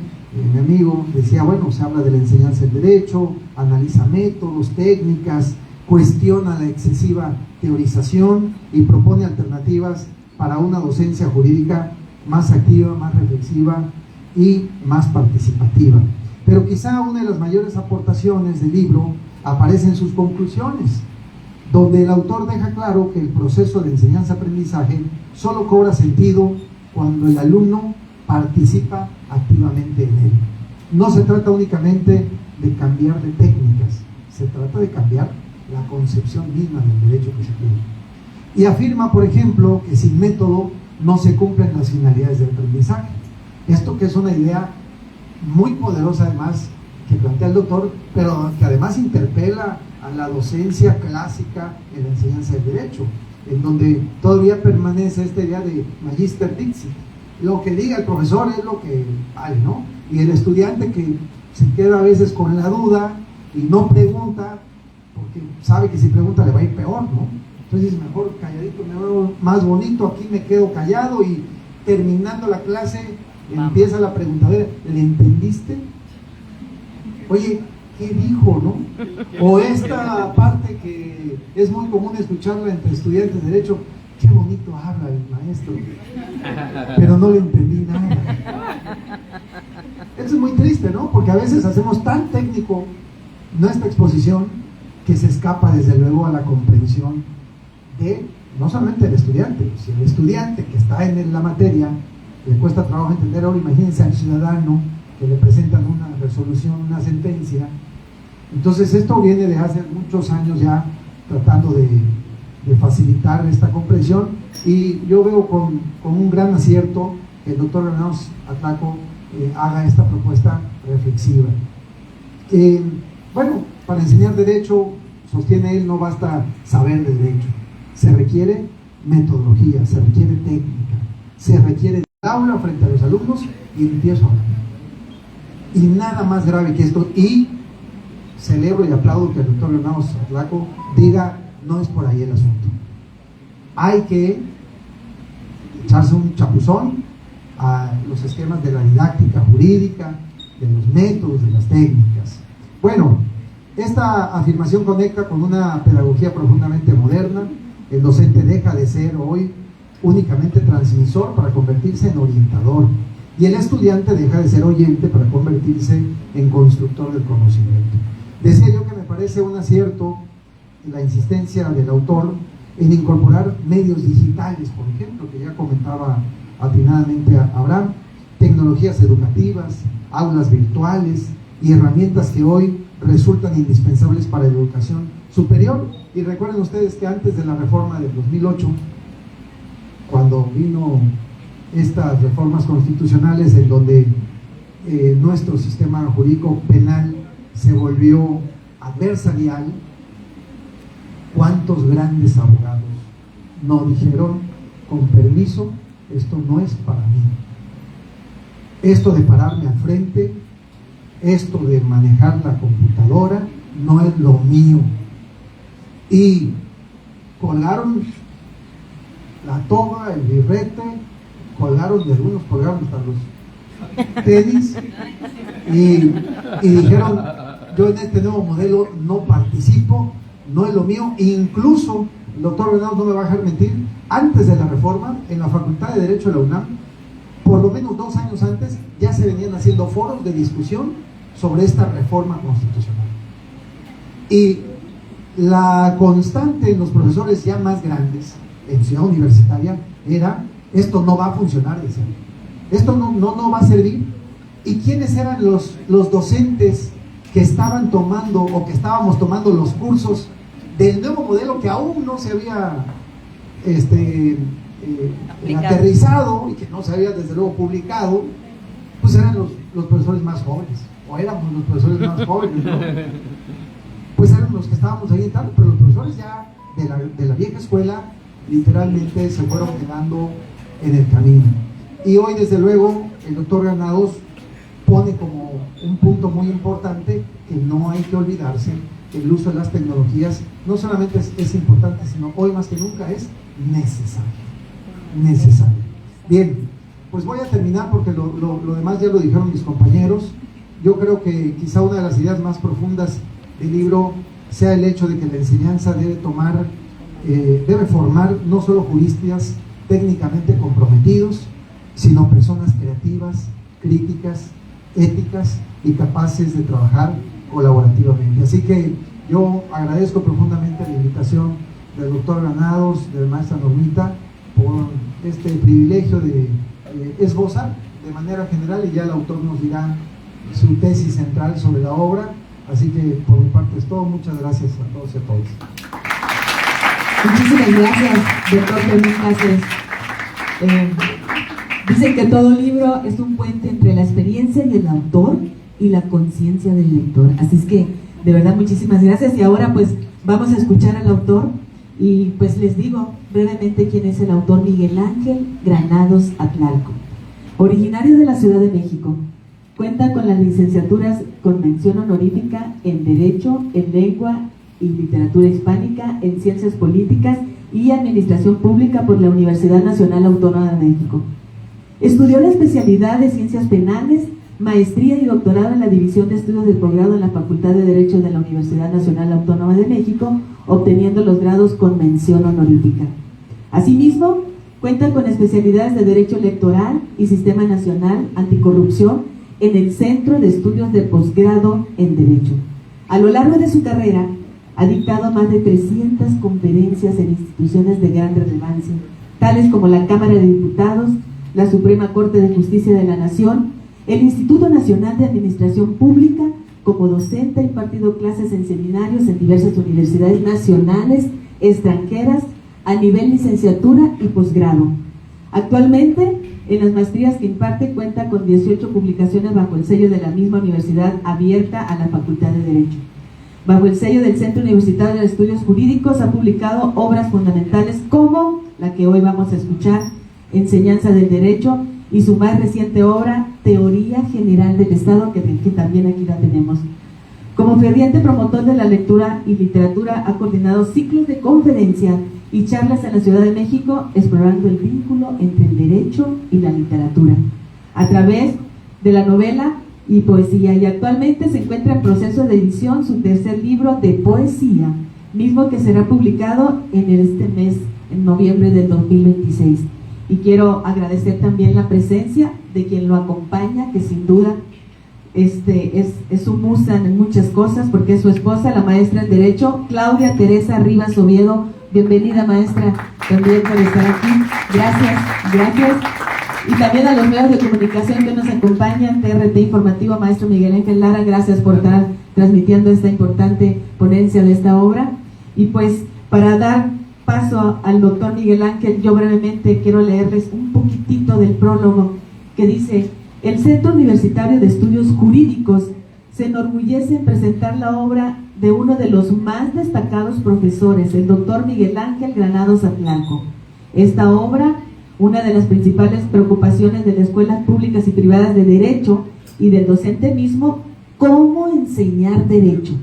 mi amigo, decía, bueno, se habla de la enseñanza del derecho, analiza métodos, técnicas, cuestiona la excesiva teorización y propone alternativas para una docencia jurídica más activa, más reflexiva y más participativa. Pero quizá una de las mayores aportaciones del libro aparece en sus conclusiones, donde el autor deja claro que el proceso de enseñanza-aprendizaje solo cobra sentido cuando el alumno participa activamente en él. No se trata únicamente de cambiar de técnicas, se trata de cambiar la concepción misma del derecho que se tiene. Y afirma, por ejemplo, que sin método no se cumplen las finalidades del aprendizaje. Esto que es una idea muy poderosa además que plantea el doctor, pero que además interpela a la docencia clásica en la enseñanza del derecho, en donde todavía permanece esta idea de magister dixit. Lo que diga el profesor es lo que vale, ¿no? Y el estudiante que se queda a veces con la duda y no pregunta, porque sabe que si pregunta le va a ir peor, ¿no? Entonces mejor calladito, me veo más bonito, aquí me quedo callado, y terminando la clase empieza la preguntadera, ¿le entendiste? Oye, ¿qué dijo, no? O esta parte que es muy común escucharla entre estudiantes de derecho, qué bonito habla el maestro, pero no le entendí nada. Eso es muy triste, ¿no? Porque a veces hacemos tan técnico nuestra exposición que se escapa desde luego a la comprensión de, no solamente del estudiante, si el estudiante que está en la materia le cuesta trabajo entender, ahora imagínense al ciudadano que le presentan una resolución, una sentencia. Entonces esto viene de hace muchos años ya tratando de facilitar esta comprensión, y yo veo con un gran acierto que el doctor Granados Atlaco haga esta propuesta reflexiva. Bueno, para enseñar derecho, sostiene él, no basta saber de derecho, se requiere metodología, se requiere técnica, se requiere aula frente a los alumnos y empiezo a hablar. Y nada más grave que esto, y celebro y aplaudo que el doctor Granados Atlaco diga, no es por ahí el asunto. Hay que echarse un chapuzón a los esquemas de la didáctica jurídica, de los métodos, de las técnicas. Bueno, esta afirmación conecta con una pedagogía profundamente moderna. El docente deja de ser hoy únicamente transmisor para convertirse en orientador, y el estudiante deja de ser oyente para convertirse en constructor del conocimiento. Decía yo que me parece un acierto la insistencia del autor en incorporar medios digitales, por ejemplo, que ya comentaba atinadamente Abraham, tecnologías educativas, aulas virtuales y herramientas que hoy resultan indispensables para la educación superior. Y recuerden ustedes que antes de la reforma del 2008, cuando vino estas reformas constitucionales en donde nuestro sistema jurídico penal se volvió adversarial, ¿cuántos grandes abogados no dijeron, con permiso, esto no es para mí? Esto de pararme al frente, esto de manejar la computadora, no es lo mío. Y colgaron la toga, el birrete, colgaron, de algunos colgaron hasta los tenis, y dijeron, yo en este nuevo modelo no participo, no es lo mío. Incluso el doctor Granados no me va a dejar mentir, antes de la reforma, en la Facultad de Derecho de la UNAM, por lo menos 2 años antes, ya se venían haciendo foros de discusión sobre esta reforma constitucional. Y la constante en los profesores ya más grandes, en Ciudad Universitaria, era, esto no va a funcionar, decían. Esto no va a servir. ¿Y quiénes eran los docentes que estaban tomando o que estábamos tomando los cursos del nuevo modelo que aún no se había aterrizado y que no se había desde luego publicado? Pues eran los profesores más jóvenes, o éramos los profesores más jóvenes, ¿no? Pues eran los que estábamos ahí y tal, pero los profesores ya de la vieja escuela literalmente se fueron quedando en el camino. Y hoy desde luego el doctor Granados pone como un punto muy importante que no hay que olvidarse, que el uso de las tecnologías no solamente es importante, sino hoy más que nunca es necesario. Bien, pues voy a terminar porque lo demás ya lo dijeron mis compañeros. Yo creo que quizá una de las ideas más profundas del libro sea el hecho de que la enseñanza debe formar no solo juristas técnicamente comprometidos, sino personas creativas, críticas, éticas y capaces de trabajar colaborativamente. Así que yo agradezco profundamente la invitación del doctor Granados, de la maestra Normita, por este privilegio de esbozar de manera general, y ya el autor nos dirá su tesis central sobre la obra. Así que por mi parte es todo. Muchas gracias a todos y a todas. Muchísimas gracias, doctor Fermín Cáceres. Dicen que todo libro es un puente entre la experiencia y el autor y la conciencia del lector. Así es que, de verdad, muchísimas gracias. Y ahora pues vamos a escuchar al autor, y pues les digo brevemente quién es el autor: Miguel Ángel Granados Atlalco, originario de la Ciudad de México. Cuenta con las licenciaturas con mención honorífica en Derecho, en Lengua y Literatura Hispánica, en Ciencias Políticas y Administración Pública por la Universidad Nacional Autónoma de México. Estudió la especialidad de Ciencias Penales, maestría y doctorado en la División de Estudios de Posgrado en la Facultad de Derecho de la Universidad Nacional Autónoma de México, obteniendo los grados con mención honorífica. Asimismo, cuenta con especialidades de Derecho Electoral y Sistema Nacional Anticorrupción en el Centro de Estudios de Posgrado en Derecho. A lo largo de su carrera, ha dictado más de 300 conferencias en instituciones de gran relevancia, tales como la Cámara de Diputados, la Suprema Corte de Justicia de la Nación, el Instituto Nacional de Administración Pública. Como docente ha impartido clases en seminarios en diversas universidades nacionales, extranjeras, a nivel licenciatura y posgrado. Actualmente, en las maestrías que imparte, cuenta con 18 publicaciones bajo el sello de la misma universidad abierta a la Facultad de Derecho. Bajo el sello del Centro Universitario de Estudios Jurídicos ha publicado obras fundamentales como la que hoy vamos a escuchar, Enseñanza del Derecho, y su más reciente obra, Teoría General del Estado, que también aquí la tenemos. Como ferviente promotor de la lectura y literatura, ha coordinado ciclos de conferencias y charlas en la Ciudad de México, explorando el vínculo entre el derecho y la literatura, a través de la novela y poesía, y actualmente se encuentra en proceso de edición su tercer libro de poesía, mismo que será publicado en este mes, en noviembre del 2026. Y quiero agradecer también la presencia de quien lo acompaña, que sin duda es su musa en muchas cosas, porque es su esposa, la maestra en Derecho, Claudia Teresa Rivas Oviedo. Bienvenida, maestra, también por estar aquí. Gracias, gracias. Y también a los medios de comunicación que nos acompañan, TRT Informativo, maestro Miguel Ángel Lara, gracias por estar transmitiendo esta importante ponencia de esta obra. Y pues, para dar paso al doctor Miguel Ángel, yo brevemente quiero leerles un poquitito del prólogo que dice: el Centro Universitario de Estudios Jurídicos se enorgullece en presentar la obra de uno de los más destacados profesores, el doctor Miguel Ángel Granados Atlalco. Esta obra, una de las principales preocupaciones de las escuelas públicas y privadas de Derecho y del docente mismo, ¿cómo enseñar Derecho?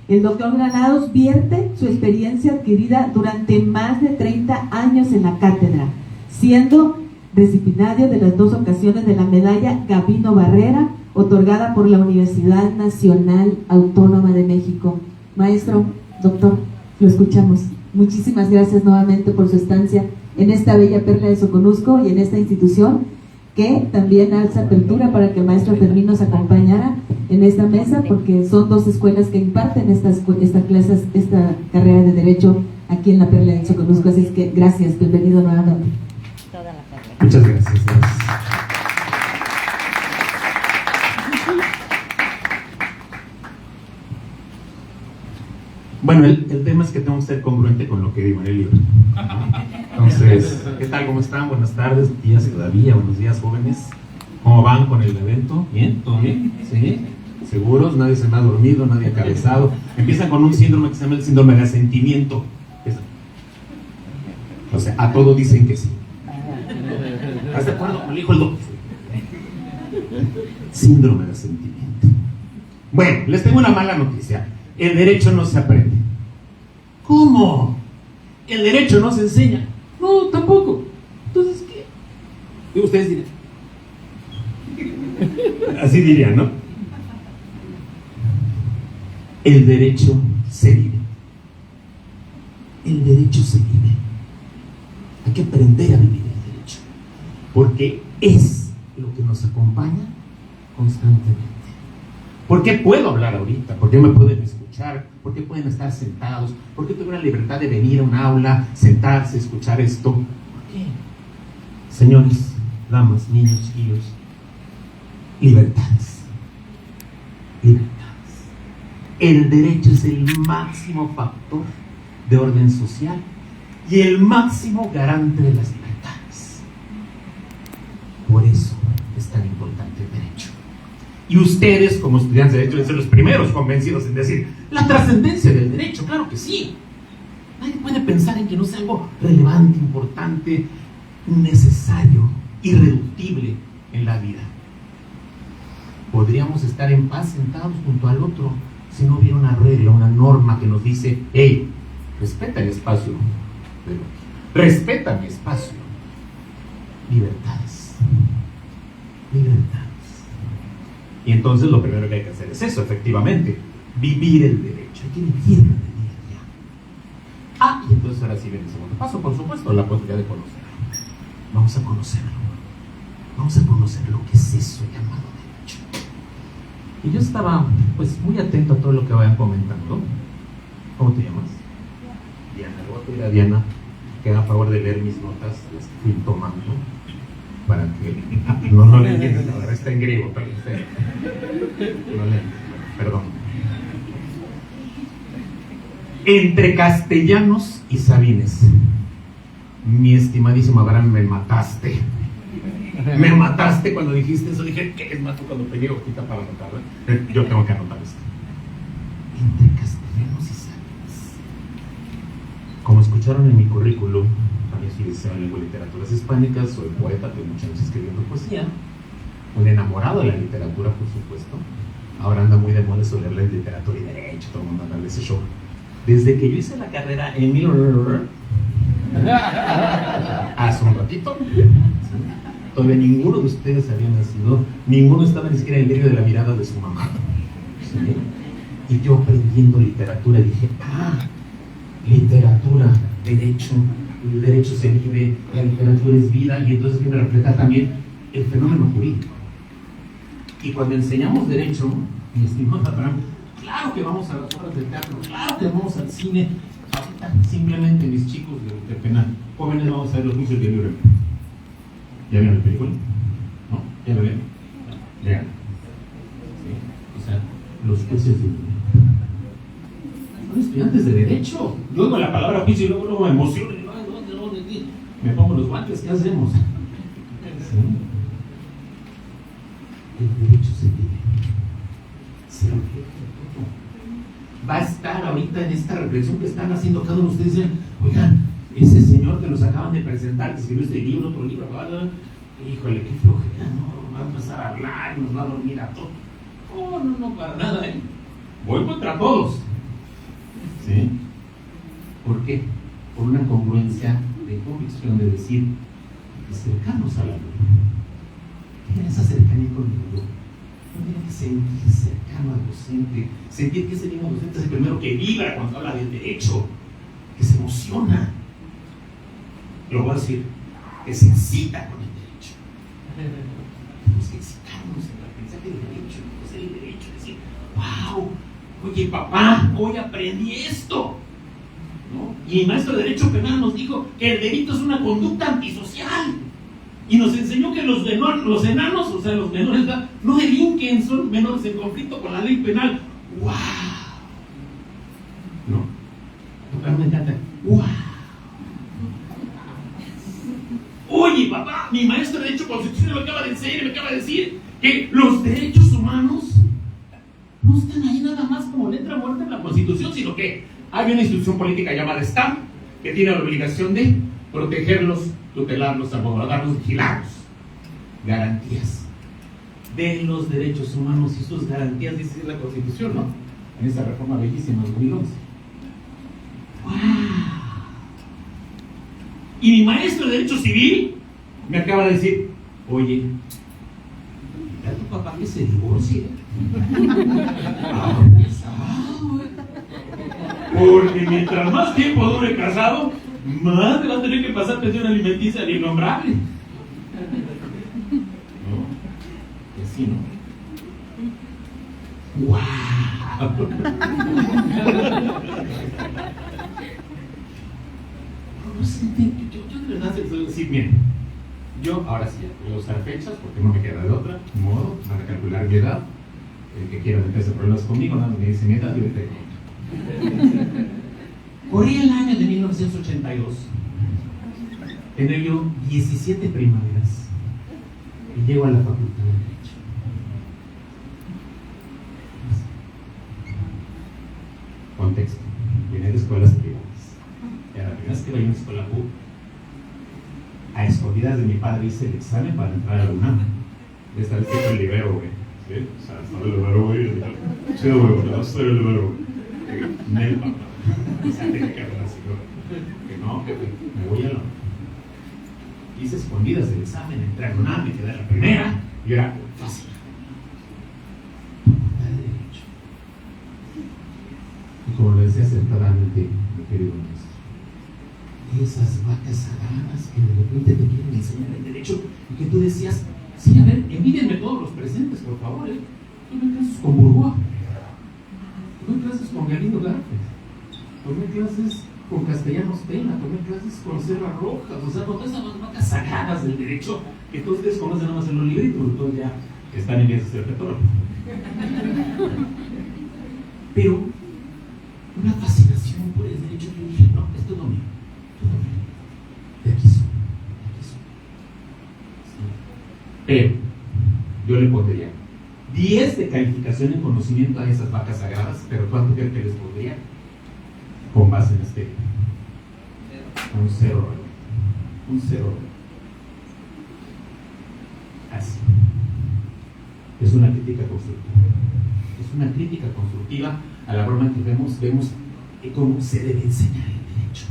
El doctor Granados vierte su experiencia adquirida durante más de 30 años en la cátedra, siendo recipiendario de las 2 ocasiones de la medalla Gabino Barrera, otorgada por la Universidad Nacional Autónoma de México. Maestro, doctor, lo escuchamos. Muchísimas gracias nuevamente por su estancia en esta bella perla de Soconusco y en esta institución, que también alza apertura para que el maestro Fermín nos acompañara en esta mesa, porque son 2 escuelas que imparten esta carrera de Derecho aquí en la perla de Soconusco. Así es que gracias, bienvenido nuevamente. Muchas gracias. Bueno, el tema es que tengo que ser congruente con lo que digo en el libro. Entonces, ¿qué tal? ¿Cómo están? Buenas tardes, días todavía, buenos días, jóvenes. ¿Cómo van con el evento? ¿Bien? ¿Todo bien? ¿Sí? ¿Seguros? ¿Nadie se me ha dormido? ¿Nadie ha cabezado? Empiezan con un síndrome que se llama el síndrome de asentimiento. O sea, a todo dicen que sí. ¿Estás de acuerdo? Me lo dijo el doctor. Síndrome de asentimiento. Bueno, les tengo una mala noticia. El derecho no se aprende. ¿Cómo? ¿El derecho no se enseña? No, tampoco. Entonces, ¿qué? Y ustedes dirán. Así dirían, ¿no? El derecho se vive. El derecho se vive. Hay que aprender a vivir el derecho, porque es lo que nos acompaña constantemente. ¿Por qué puedo hablar ahorita? ¿Por qué me pueden escuchar? ¿Por qué pueden estar sentados? ¿Por qué tengo la libertad de venir a un aula, sentarse, escuchar esto? ¿Por qué? Señores, damas, niños, chiquillos, libertades. Libertades. El derecho es el máximo factor de orden social y el máximo garante de las libertades. Por eso es tan importante el derecho. Y ustedes, como estudiantes de derecho, deben ser los primeros convencidos en decir la trascendencia del derecho. Claro que sí. Nadie puede pensar en que no sea algo relevante, importante, necesario, irreductible en la vida. Podríamos estar en paz sentados junto al otro si no hubiera una regla, una norma que nos dice: hey, respeta el espacio del otro, respeta mi espacio. Libertades. Libertades. Y entonces lo primero que hay que hacer es eso, efectivamente, vivir el derecho. Hay que vivirlo de día a día. Y entonces ahora sí viene el segundo paso, por supuesto, la posibilidad de conocerlo. Vamos a conocerlo. Vamos a conocer lo que es eso llamado derecho. Y yo estaba, pues, muy atento a todo lo que vayan comentando. ¿Cómo te llamas? Diana. Le voy a pedir a Diana que haga favor de leer mis notas, las que fui tomando, para que no le entiendan nada, está en griego, pero usted no le perdón. Entre castellanos y sabines. Mi estimadísimo Abraham, me mataste. Me mataste cuando dijiste eso. Dije, ¿qué es más? Cuando pedí hojita para anotarlo. Yo tengo que anotar esto. Entre castellanos y sabines. Como escucharon en mi currículum, también soy licenciado en lengua y literaturas hispánicas, soy poeta, tengo muchos años escribiendo poesía, un enamorado de la literatura, por supuesto. Ahora anda muy de moda eso de leer literatura y derecho, todo el mundo anda de ese show. Desde que yo hice la carrera en hace un ratito, Todavía ninguno de ustedes había nacido, ninguno estaba ni siquiera en medio de la mirada de su mamá. ¿Sí? Y yo aprendiendo literatura dije, literatura, derecho, el derecho se vive, la literatura es vida, y entonces viene a reflejar también el fenómeno jurídico. Y cuando enseñamos derecho, mi estimado Abraham, claro que vamos a las obras de teatro, claro que vamos al cine. Ahorita simplemente mis chicos de penal, jóvenes, vamos a ver los juicios de Nuremberg. ¿Ya vieron la película? ¿No? ¿Ya la ven? Vean. ¿Sí? O sea, los juicios de Nuremberg. Son estudiantes de derecho. Luego la palabra juicio y luego me emociono. Me pongo los guantes, ¿qué hacemos? ¿Sí? El derecho se vive. Se refleja todo. Va a estar ahorita en esta reflexión que están haciendo cada uno de ustedes. Dicen, oigan, ese señor que nos acaban de presentar, que escribió este libro, otro libro, híjole, qué flojera, no, va a empezar a hablar y nos va a dormir a todos. Oh, no, para nada, voy contra todos. ¿Sí? ¿Por qué? Por una congruencia de convicción de decir, acercarnos a la luz. Tienen esa cercanía con el mundo. Uno tiene que sentir cercano al docente, sentir que ese mismo docente es el primero que vibra cuando habla del derecho, que se emociona. Lo voy a decir, que se excita con el derecho. Tenemos que excitarnos en el aprendizaje del derecho, conocer el derecho, decir, wow, oye papá, hoy aprendí esto. ¿No? Y mi maestro de Derecho Penal nos dijo que el delito es una conducta antisocial. Y nos enseñó que los enanos, o sea, los menores, no delinquen, son menores en conflicto con la ley penal. ¡Wow! No, me encanta. ¡Wow! Oye, papá, mi maestro de Derecho Constitucional me acaba de enseñar y me acaba de decir que los derechos humanos no están ahí nada más como letra muerta en la Constitución, sino que hay una institución política llamada Estado que tiene la obligación de protegerlos, tutelarlos, salvaguardarlos, vigilarlos. Garantías de los derechos humanos y sus garantías, dice la Constitución, ¿no? En esa reforma bellísima de 2011. ¡Wow! Y mi maestro de Derecho Civil me acaba de decir, oye, dile a tu papá que se divorcie. Porque mientras más tiempo dure casado, más te va a tener que pasar pensión alimenticia al innombrable. ¿No? Y así, ¿no? ¡Wow! Yo de verdad les voy a decir, bien, yo ahora sí voy a usar fechas porque no me queda de otra, de modo, van a calcular mi edad. El que quiera meterse problemas conmigo, nada, me dice mi edad y ahorita corría el año de 1982. Tenía yo 17 primaveras y llego a la Facultad de Derecho. Contexto: venía de escuelas privadas. Era la primera vez que iba a una escuela pública. A escondidas de mi padre hice el examen para entrar a la UNAM. Esta vez fue el libero, güey. ¿Sí? O sea, estaba el libero, güey. Sí, güey, no estoy el libero, güey. Nel, papá. Que no, que me voy a la... Hice escondidas del examen, entré a la UNAM, me quedé en la primera y era fácil. Facultad de Derecho. Y como lo decía acertadamente mi querido maestro, esas vacas sagradas que de repente te quieren enseñar el derecho y que tú decías, sí, a ver, envídenme todos los presentes, por favor, Tomé clases con Bourgois, tomé clases con Galindo Garfield, tomé clases con Castellanos Pena, tomé clases con Serra Rojas, o sea, con todas esas vacas sagradas del derecho que todos ustedes conocen nada más en los libritos, porque todos ya están en vías de ser rector. Pero una fascinación por el derecho, yo dije, no, esto es lo mío. De aquí soy. Pero yo le pondría 10 de calificación en conocimiento a esas vacas sagradas, pero ¿cuánto creo que les pondría? Con base en este. Un 0. Un 0. Así. Es una crítica constructiva. Es una crítica constructiva a la forma que vemos cómo se debe enseñar el derecho.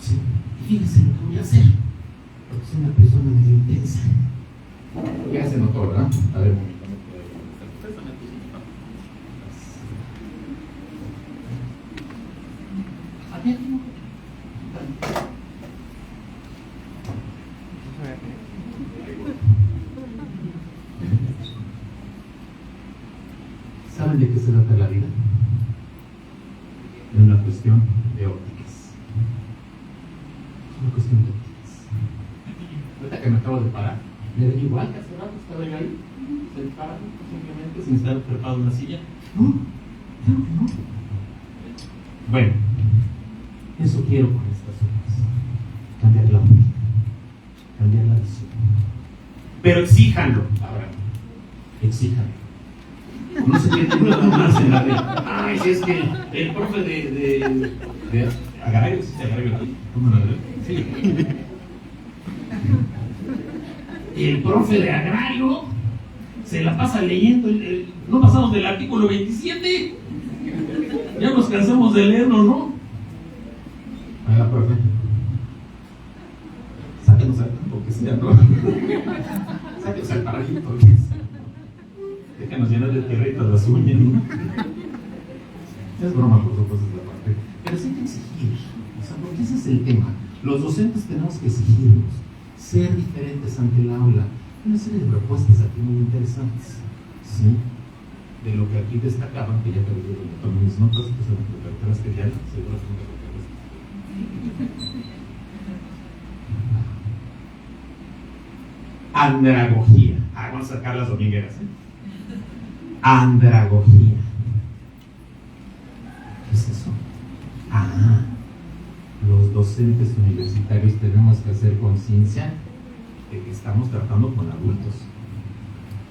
Sí. Y fíjense lo que voy a hacer, porque soy una persona medio intensa. Ya se notó, ¿verdad? A ver, un momento. ¿Saben de qué se trata la vida? Es una cuestión de ópticas. Es una cuestión de ópticas. Ahorita que me acabo de parar, me da igual que hace rato estaba yo ahí, sentado, simplemente sin estar preparado en una silla. No, claro que no. Bueno, eso quiero con estas obras. Cambiar la óptica, cambiar la visión. Pero exíjanlo, ahora. Exíjanlo. No se queden más en la de. Ay, si es que el profe de Agrario, ¿sí se Agrario aquí? ¿Cómo lo ve? Sí. El profe de Agrario se la pasa leyendo, no pasamos del artículo 27. Ya nos cansamos de leerlo, ¿no? Venga, profe. Sáquenos al campo, que sea, ¿no? Sáquenos al paradito, que sea. Déjanos llenar de tierritas las uñas, ¿no? Es broma, por supuesto, es la parte. Pero sí hay que exigir, o sea, porque ese es el tema. Los docentes tenemos que exigirnos, ser diferentes ante el aula. Una serie de propuestas aquí muy interesantes, ¿sí? De lo que aquí destacaban, que ya te lo digo, tomé mis notas, que son las carteras que ya seguramente lo que andragogía. Vamos a sacar las domingueras, ¿eh? Andragogía. ¿Qué es eso? Los docentes universitarios tenemos que hacer conciencia de que estamos tratando con adultos.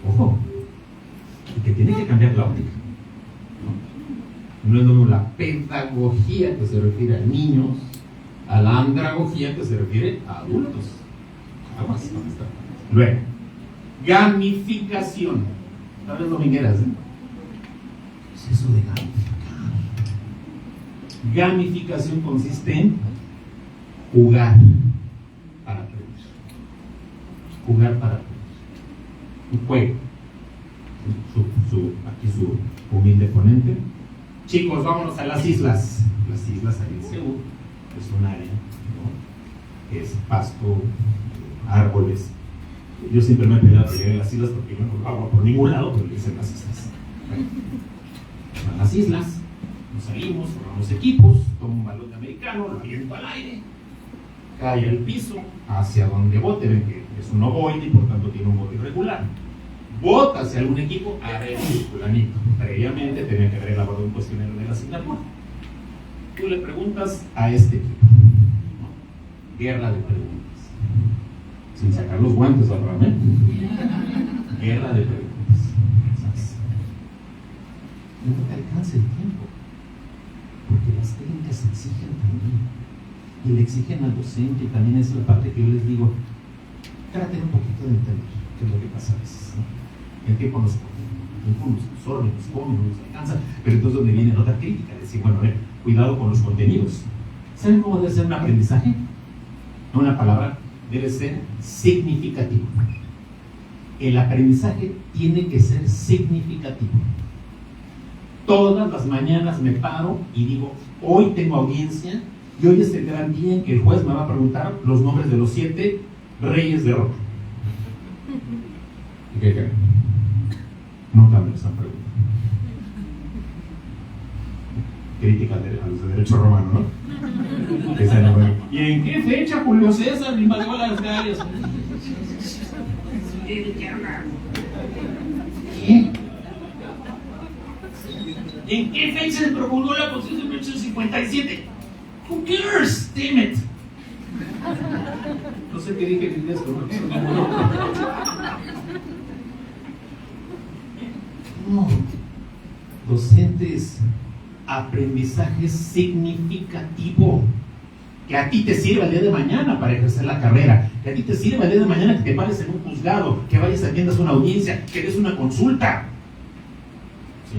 Ojo, y que tiene que cambiar la óptica. No es lo mismo la pedagogía que se refiere a niños, a la andragogía que se refiere a adultos. Aguas, ¿dónde está? Luego, gamificación. ¿Sabes, domingueras? ¿Qué es eso de gamificar? Gamificación consiste en jugar para aprender. Jugar para aprender. Un juego. Aquí su humilde ponente. Chicos, vámonos a las islas. Las islas ahí en Seúl es un área, ¿no? Que es pasto, árboles. Yo siempre me he peleado por llegar a las islas porque yo no hago por ningún lado, pero le dicen las islas. Van las islas, nos salimos, formamos equipos, tomo un balón americano, lo aviento al aire, cae al piso, hacia donde bote, ven que es un ovoide y por tanto tiene un bote irregular. Bota hacia algún equipo, a ver, fulanito. Previamente tenía que haber elaborado un cuestionario de la asignatura. Tú le preguntas a este equipo, ¿no? Guerra de preguntas. Sin sacar los guantes al ramen. Guerra de preguntas. No te alcanza el tiempo, porque las técnicas exigen también, y le exigen al docente, y también es la parte que yo les digo, traten un poquito de entender qué es lo que pasa a veces, ¿no? El tiempo nos absorbe, nos come, no nos alcanza, pero entonces donde viene otra crítica, decir, bueno, a ver, cuidado con los contenidos. ¿Saben cómo debe ser un aprendizaje? Una palabra, debe ser significativo. El aprendizaje tiene que ser significativo. Todas las mañanas me paro y digo, hoy tengo audiencia y hoy es el gran día en que el juez me va a preguntar los nombres de los 7 reyes de Roma. ¿Y qué creen? Nunca me los han preguntado. Crítica a los de derecho romano, ¿no? ¿Y en qué fecha Julio César invadió las Galias? ¿Qué? ¿En qué fecha se promulgó la Constitución de 1857? Who cares? Damn it. No sé qué dije en inglés, no. Docentes, aprendizaje significativo. Que a ti te sirva el día de mañana para ejercer la carrera. Que a ti te sirva el día de mañana que te pares en un juzgado. Que vayas a atiendas una audiencia. Que des una consulta. ¿Sí?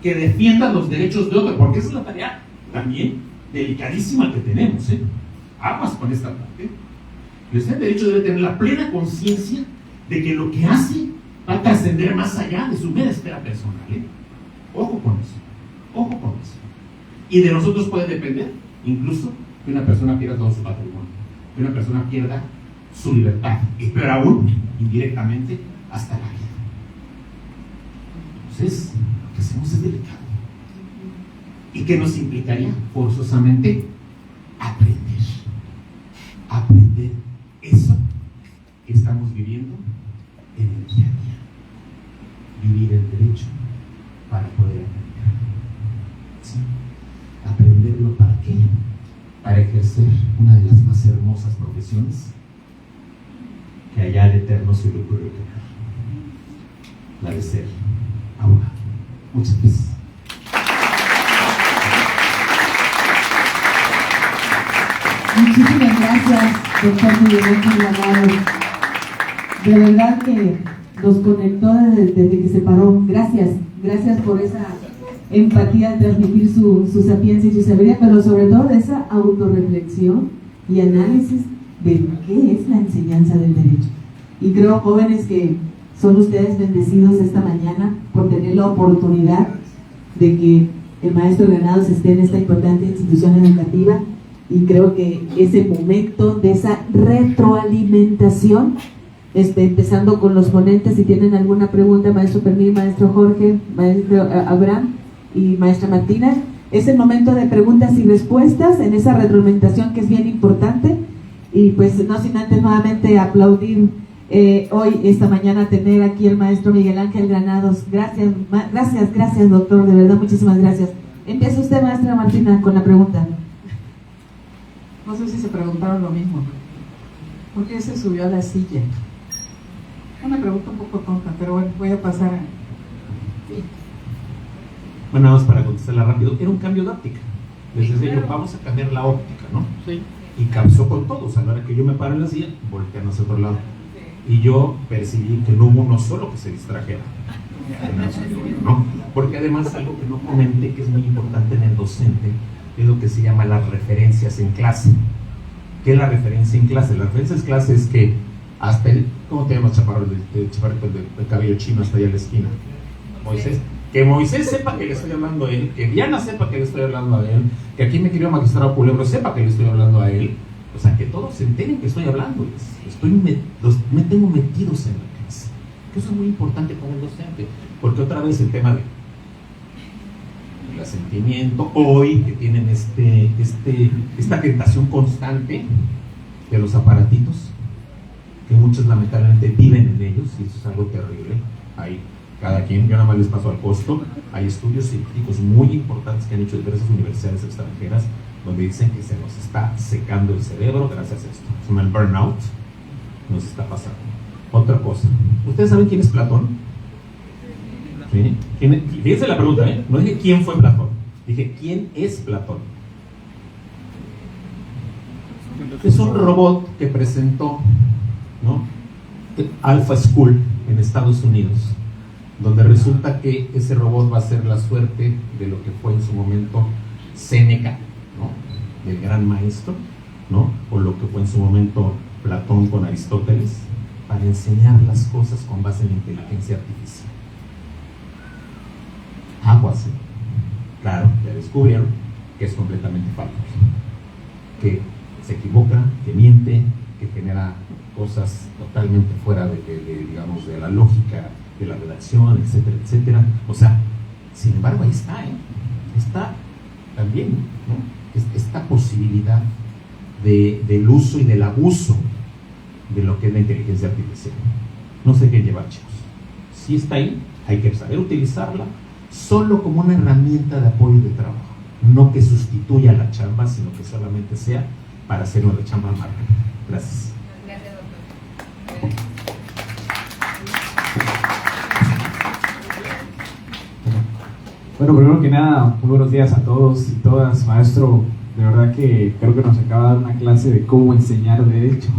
Que defiendas los derechos de otro. Porque esa es la tarea también delicadísima que tenemos. Aguas con esta parte. El derecho debe tener la plena conciencia de que lo que hace va a trascender más allá de su mera esfera personal. Ojo con eso, ojo con eso. Y de nosotros puede depender incluso que una persona pierda todo su patrimonio, que una persona pierda su libertad, y peor aún, indirectamente, hasta la vida. Entonces, lo que hacemos es delicado. ¿Y qué nos implicaría? Forzosamente aprender eso que estamos viviendo en el día a día. Vivir el derecho para poder aprender. ¿Sí? ¿Aprenderlo para qué? Para ejercer una de las más hermosas profesiones que allá al Eterno se le ocurrió crear, la de ser abogado. Muchas gracias. Muchísimas gracias, doctor Miguel Ángel Granados. De verdad que nos conectó desde que se paró. Gracias por esa empatía de transmitir su sapiencia y su sabiduría, pero sobre todo de esa autorreflexión y análisis de qué es la enseñanza del derecho. Y creo, jóvenes, que son ustedes bendecidos esta mañana por tener la oportunidad de que el maestro Granados esté en esta importante institución educativa, y creo que ese momento de esa retroalimentación, empezando con los ponentes, si tienen alguna pregunta, maestro Fermín, maestro Jorge, maestro Abraham y maestra Martina, es el momento de preguntas y respuestas en esa retroalimentación que es bien importante. Y pues no sin antes nuevamente aplaudir hoy, esta mañana, tener aquí el maestro Miguel Ángel Granados. Gracias doctor, de verdad, muchísimas gracias. Empieza usted, maestra Martina, con la pregunta. No sé si se preguntaron lo mismo. ¿Por qué se subió a la silla? Una pregunta un poco tonta, pero bueno, voy a pasar a... Sí. Bueno, nada más para contestarla rápido, era un cambio de óptica. Les decía yo, vamos a cambiar la óptica, ¿no? Sí. Y causó con todos. A la hora que yo me paro en la silla, voltean hacia otro lado. Y yo percibí que no hubo uno solo que se distrajera, ¿no? Porque además, algo que no comenté, que es muy importante en el docente, es lo que se llama las referencias en clase. ¿Qué es la referencia en clase? La referencia en clase es que hasta el... ¿Cómo te llamas, chaparro? El chaparrito del cabello chino hasta allá en la esquina. Moisés. Que Moisés sepa que le estoy hablando a él, que Diana sepa que le estoy hablando a él, que aquí mi querido magistrado Culebro sepa que le estoy hablando a él. O sea, que todos se enteren que estoy hablándoles. Me tengo metidos en la clase. Que eso es muy importante para el docente. Porque otra vez el tema de el asentimiento, hoy que tienen esta tentación constante de los aparatitos, que muchos lamentablemente viven en ellos, y eso es algo terrible. Hay cada quien, yo nada más les paso al costo, hay estudios científicos muy importantes que han hecho diversas universidades extranjeras, donde dicen que se nos está secando el cerebro gracias a esto. Se llama el burnout, nos está pasando. Otra cosa, ¿ustedes saben quién es Platón? ¿Sí? Fíjense la pregunta, ¿eh? No dije quién fue Platón, dije quién es Platón. Es un robot que presentó, ¿no?, Alpha School en Estados Unidos, donde resulta que ese robot va a ser la suerte de lo que fue en su momento Séneca, ¿no?, del gran maestro, ¿no?, o lo que fue en su momento Platón con Aristóteles, para enseñar las cosas con base en la inteligencia artificial. Aguas, ¿eh? Claro, ya descubrieron que es completamente falso, que se equivoca, que miente, que genera cosas totalmente fuera digamos, de la lógica de la redacción, etcétera, etcétera. O sea, sin embargo, ahí está, está también, ¿no?, esta posibilidad del uso y del abuso de lo que es la inteligencia artificial. No sé qué llevar, chicos. Si está ahí, hay que saber utilizarla solo como una herramienta de apoyo y de trabajo, no que sustituya la chamba, sino que solamente sea para hacer una chamba más rápida. Gracias. Gracias, doctor. Bueno, primero que nada, muy buenos días a todos y todas. Maestro, de verdad que creo que nos acaba de dar una clase de cómo enseñar derecho.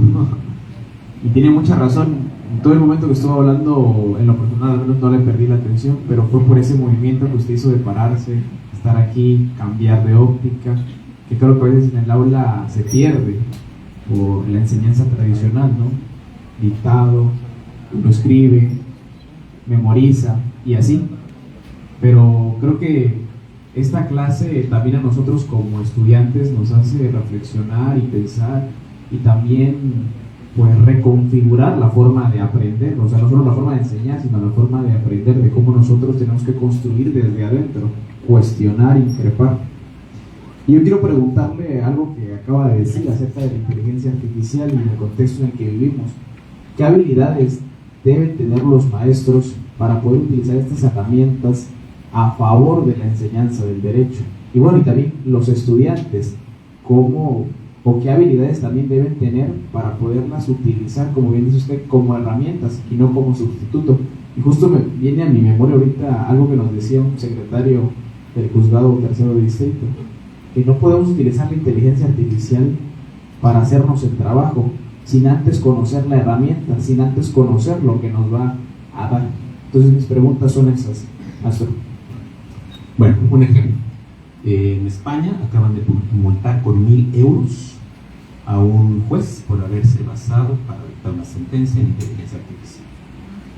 Y tiene mucha razón. En todo el momento que estuvo hablando, en lo personal no le perdí la atención, pero fue por ese movimiento que usted hizo de pararse, estar aquí, cambiar de óptica, que creo que a veces en el aula se pierde por la enseñanza tradicional, ¿no? Dictado, lo escribe, memoriza y así. Pero creo que esta clase también a nosotros como estudiantes nos hace reflexionar y pensar y también pues reconfigurar la forma de aprender, o sea, no solo la forma de enseñar, sino la forma de aprender, de cómo nosotros tenemos que construir desde adentro, cuestionar, increpar. Y yo quiero preguntarle algo que acaba de decir acerca de la inteligencia artificial y el contexto en el que vivimos. ¿Qué habilidades deben tener los maestros para poder utilizar estas herramientas a favor de la enseñanza del derecho? Y bueno, y también los estudiantes, ¿cómo o qué habilidades también deben tener para poderlas utilizar, como bien dice usted, como herramientas y no como sustituto? Y justo me viene a mi memoria ahorita algo que nos decía un secretario del juzgado tercero de distrito, que no podemos utilizar la inteligencia artificial para hacernos el trabajo sin antes conocer la herramienta, sin antes conocer lo que nos va a dar. Entonces mis preguntas son esas, maestro. Bueno, un ejemplo. En España acaban de multar con 1.000 euros a un juez por haberse basado para dictar una sentencia en inteligencia artificial.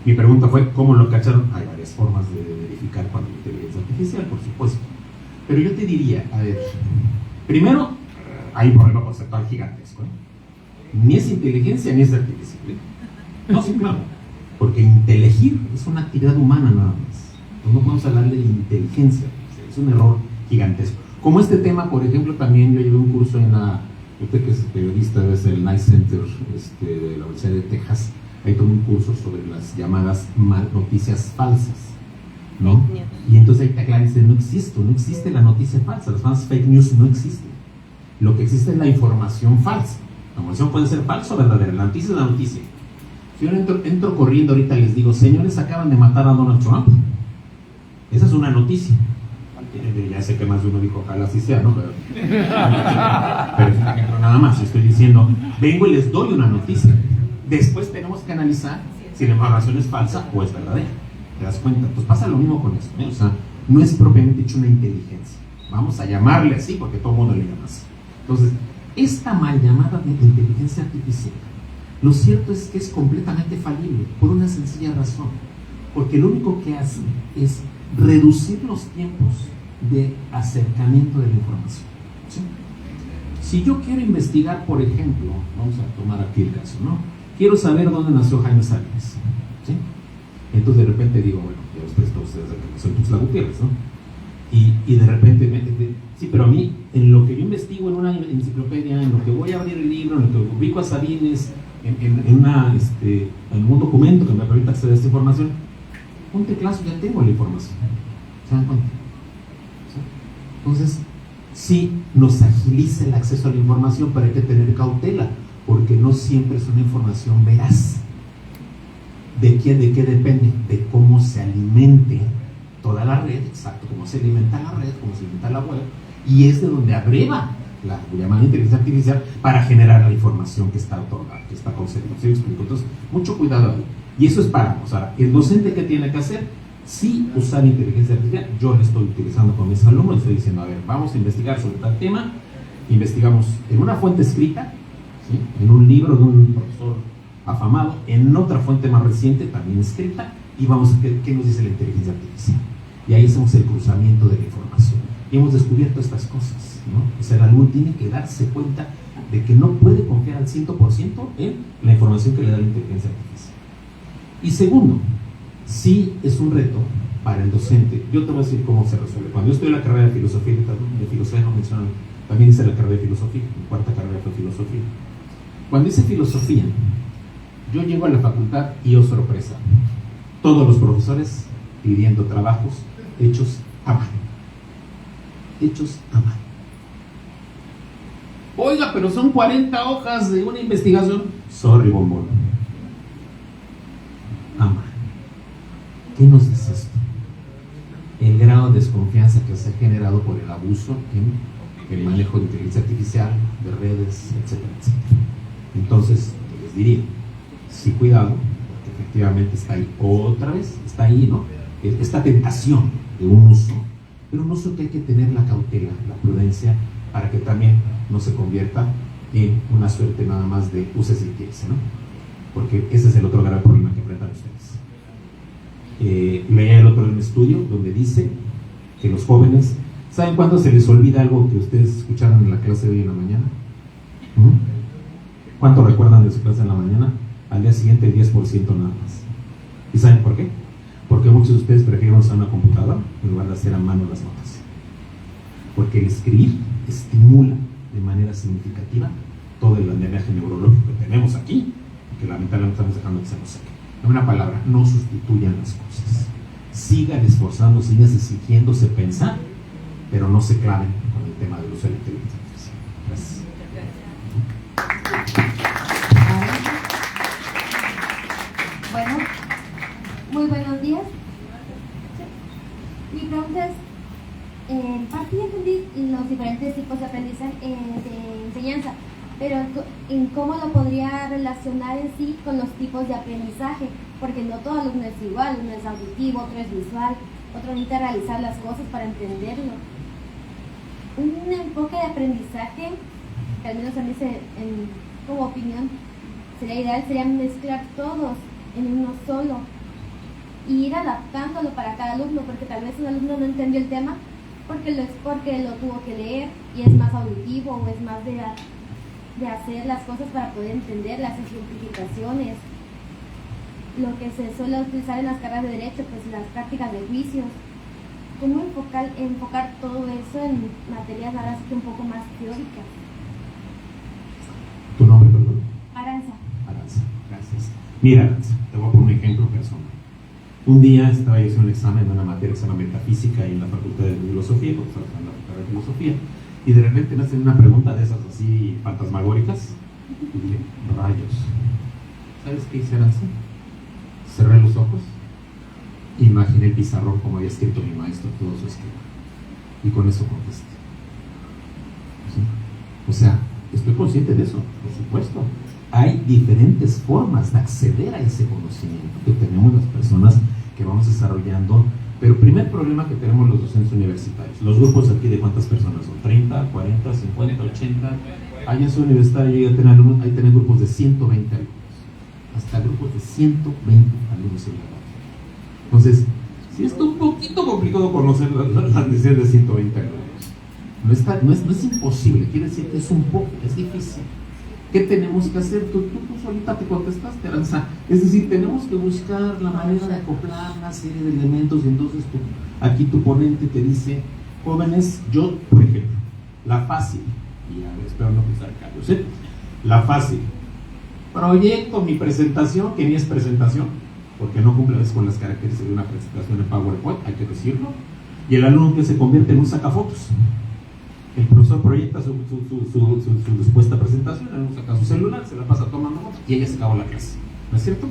Mi pregunta fue, ¿cómo lo cacharon? Hay varias formas de verificar cuando hay inteligencia artificial, por supuesto. Pero yo te diría, a ver, primero, hay un problema conceptual gigantesco, ¿eh? Ni es inteligencia ni es artificial, ¿eh? No, sí, claro, porque inteligir es una actividad humana nada más. Entonces no podemos hablarle de inteligencia, es un error gigantesco. Como este tema, por ejemplo, también yo llevé un curso en la, usted que es periodista, debe ser el Knight Center de la Universidad de Texas, ahí tomé un curso sobre las llamadas noticias falsas, ¿no? Y entonces ahí te aclaran, dice, no existe la noticia falsa, las famosas fake news no existen. Lo que existe es la información falsa. La información puede ser falsa o verdadera, la noticia es la noticia. Si yo entro corriendo ahorita y les digo, señores, acaban de matar a Donald Trump, esa es una noticia. Ya sé que más de uno dijo, ojalá así sea, ¿no? Pero es un ejemplo nada más. Estoy diciendo, vengo y les doy una noticia. Después tenemos que analizar si la información es falsa o es verdadera. ¿Te das cuenta? Pues pasa lo mismo con eso, ¿eh? O sea, no es propiamente dicho una inteligencia. Vamos a llamarle así porque todo el mundo le llama así. Entonces, esta mal llamada de inteligencia artificial, lo cierto es que es completamente falible por una sencilla razón. Porque lo único que hace es reducir los tiempos de acercamiento de la información, ¿sí? Si yo quiero investigar, por ejemplo, vamos a tomar aquí el caso, ¿no? Quiero saber dónde nació Jaime Sabines, ¿sí? Entonces de repente digo, bueno, ya ustedes son Tuxtla Gutiérrez, ¿no? Y de repente, sí, pero a mí, en lo que yo investigo en una enciclopedia, en lo que voy a abrir el libro, en lo que ubico a Sabines, en un documento que me permita acceder a esta información, un teclazo ya tengo la información. ¿Se dan cuenta? ¿Sí? Entonces, sí nos agiliza el acceso a la información, pero hay que tener cautela, porque no siempre es una información veraz. ¿De qué depende? De cómo se alimente toda la red, exacto, cómo se alimenta la red, cómo se alimenta la web, y es de donde abreva la llamada inteligencia artificial para generar la información que está otorgada, que está concedida. ¿Sí me explico? Entonces, mucho cuidado ahí. Y eso es para, o sea, el docente que tiene que hacer, sí usar inteligencia artificial. Yo lo estoy utilizando con mis alumnos, estoy diciendo, a ver, vamos a investigar sobre tal tema, investigamos en una fuente escrita, ¿sí? En un libro de un profesor afamado, en otra fuente más reciente, también escrita, y vamos a ver qué nos dice la inteligencia artificial. Y ahí hacemos el cruzamiento de la información. Y hemos descubierto estas cosas, ¿no? O sea, el alumno tiene que darse cuenta de que no puede confiar al 100% en la información que le da la inteligencia artificial. Y segundo, sí es un reto para el docente. Yo te voy a decir cómo se resuelve. Cuando yo estoy en la carrera de filosofía no mencionan, también hice la carrera de filosofía, mi cuarta carrera fue filosofía. Cuando hice filosofía, yo llego a la facultad y, oh sorpresa, todos los profesores pidiendo trabajos hechos a mano. Hechos a mano. Oiga, pero son 40 hojas de una investigación. Sorry, bombón. A mano. ¿Qué nos dice esto? El grado de desconfianza que se ha generado por el abuso en el manejo de inteligencia artificial, de redes, etcétera, etcétera. Entonces, les diría, sí, cuidado, porque efectivamente está ahí otra vez, está ahí, ¿no? Esta tentación de un uso, pero un uso que hay que tener la cautela, la prudencia, para que también no se convierta en una suerte nada más de use si quieres, ¿no? Porque ese es el otro grave problema que enfrentan estudio donde dice que los jóvenes, ¿saben cuándo se les olvida algo que ustedes escucharon en la clase de hoy en la mañana? ¿Cuánto recuerdan de su clase en la mañana? Al día siguiente el 10% nada más. ¿Y saben por qué? Porque muchos de ustedes prefieren usar una computadora en lugar de hacer a mano las notas. Porque el escribir estimula de manera significativa todo el andamiaje neurológico que tenemos aquí, y que lamentablemente estamos dejando que se nos saque. En una palabra, no sustituyan las cosas. Sigan esforzándose, sigan exigiéndose pensar, pero no se claven con el tema del uso de la inteligencia artificial. Gracias. Bueno, muy buenos días. Mi pregunta es, en parte ya entendí los diferentes tipos de aprendizaje, de enseñanza, pero en cómo lo podría relacionar en sí con los tipos de aprendizaje, porque no todo alumno es igual, uno es auditivo, otro es visual, otro necesita realizar las cosas para entenderlo. Un enfoque de aprendizaje, que al menos a mí como opinión sería ideal, sería mezclar todos en uno solo y ir adaptándolo para cada alumno, porque tal vez un alumno no entendió el tema porque lo tuvo que leer y es más auditivo o es más de hacer las cosas para poder entender las ejemplificaciones. Lo que se suele utilizar en las carreras de derecho, pues las prácticas de juicios. ¿Cómo enfocar todo eso en materias ahora sí que un poco más teóricas? ¿Tu nombre, perdón? Aranza. Aranza, gracias. Mira, Aranza, te voy a poner un ejemplo personal. Un día estaba yo haciendo un examen de una materia que se llama metafísica en la Facultad de Filosofía, porque estaba en la Facultad de Filosofía, y de repente me hacen una pregunta de esas así fantasmagóricas, y dije, rayos. ¿Sabes qué hice, Aranza? Cerré los ojos, imaginé el pizarrón como había escrito mi maestro todo su esquema, y con eso contesté. ¿Sí? O sea, estoy consciente de eso, por supuesto. Hay diferentes formas de acceder a ese conocimiento que tenemos las personas que vamos desarrollando, pero el primer problema que tenemos los docentes universitarios, los grupos aquí de cuántas personas son, 30, 40, 50, 80, allá en su universitario llega a tener grupos de 120 alumnos, hasta grupos de 120 alumnos en la clase. Entonces, sí está un poquito complicado conocer las necesidades de 120 alumnos. No es imposible, quiere decir que es es difícil. ¿Qué tenemos que hacer? Tú solita te contestaste, Aranza. Es decir, tenemos que buscar la manera de acoplar una serie de elementos, y entonces aquí tu ponente te dice, jóvenes, yo, por ejemplo, la fácil, y a ver, espero no pisar callos, ¿eh? La fácil, proyecto mi presentación, que ni es presentación, porque no cumple a veces con las características de una presentación en PowerPoint, hay que decirlo, y el alumno que se convierte en un sacafotos. El profesor proyecta su supuesta presentación, él saca su celular, se la pasa tomando fotos y ella se acabó la clase. ¿No es cierto?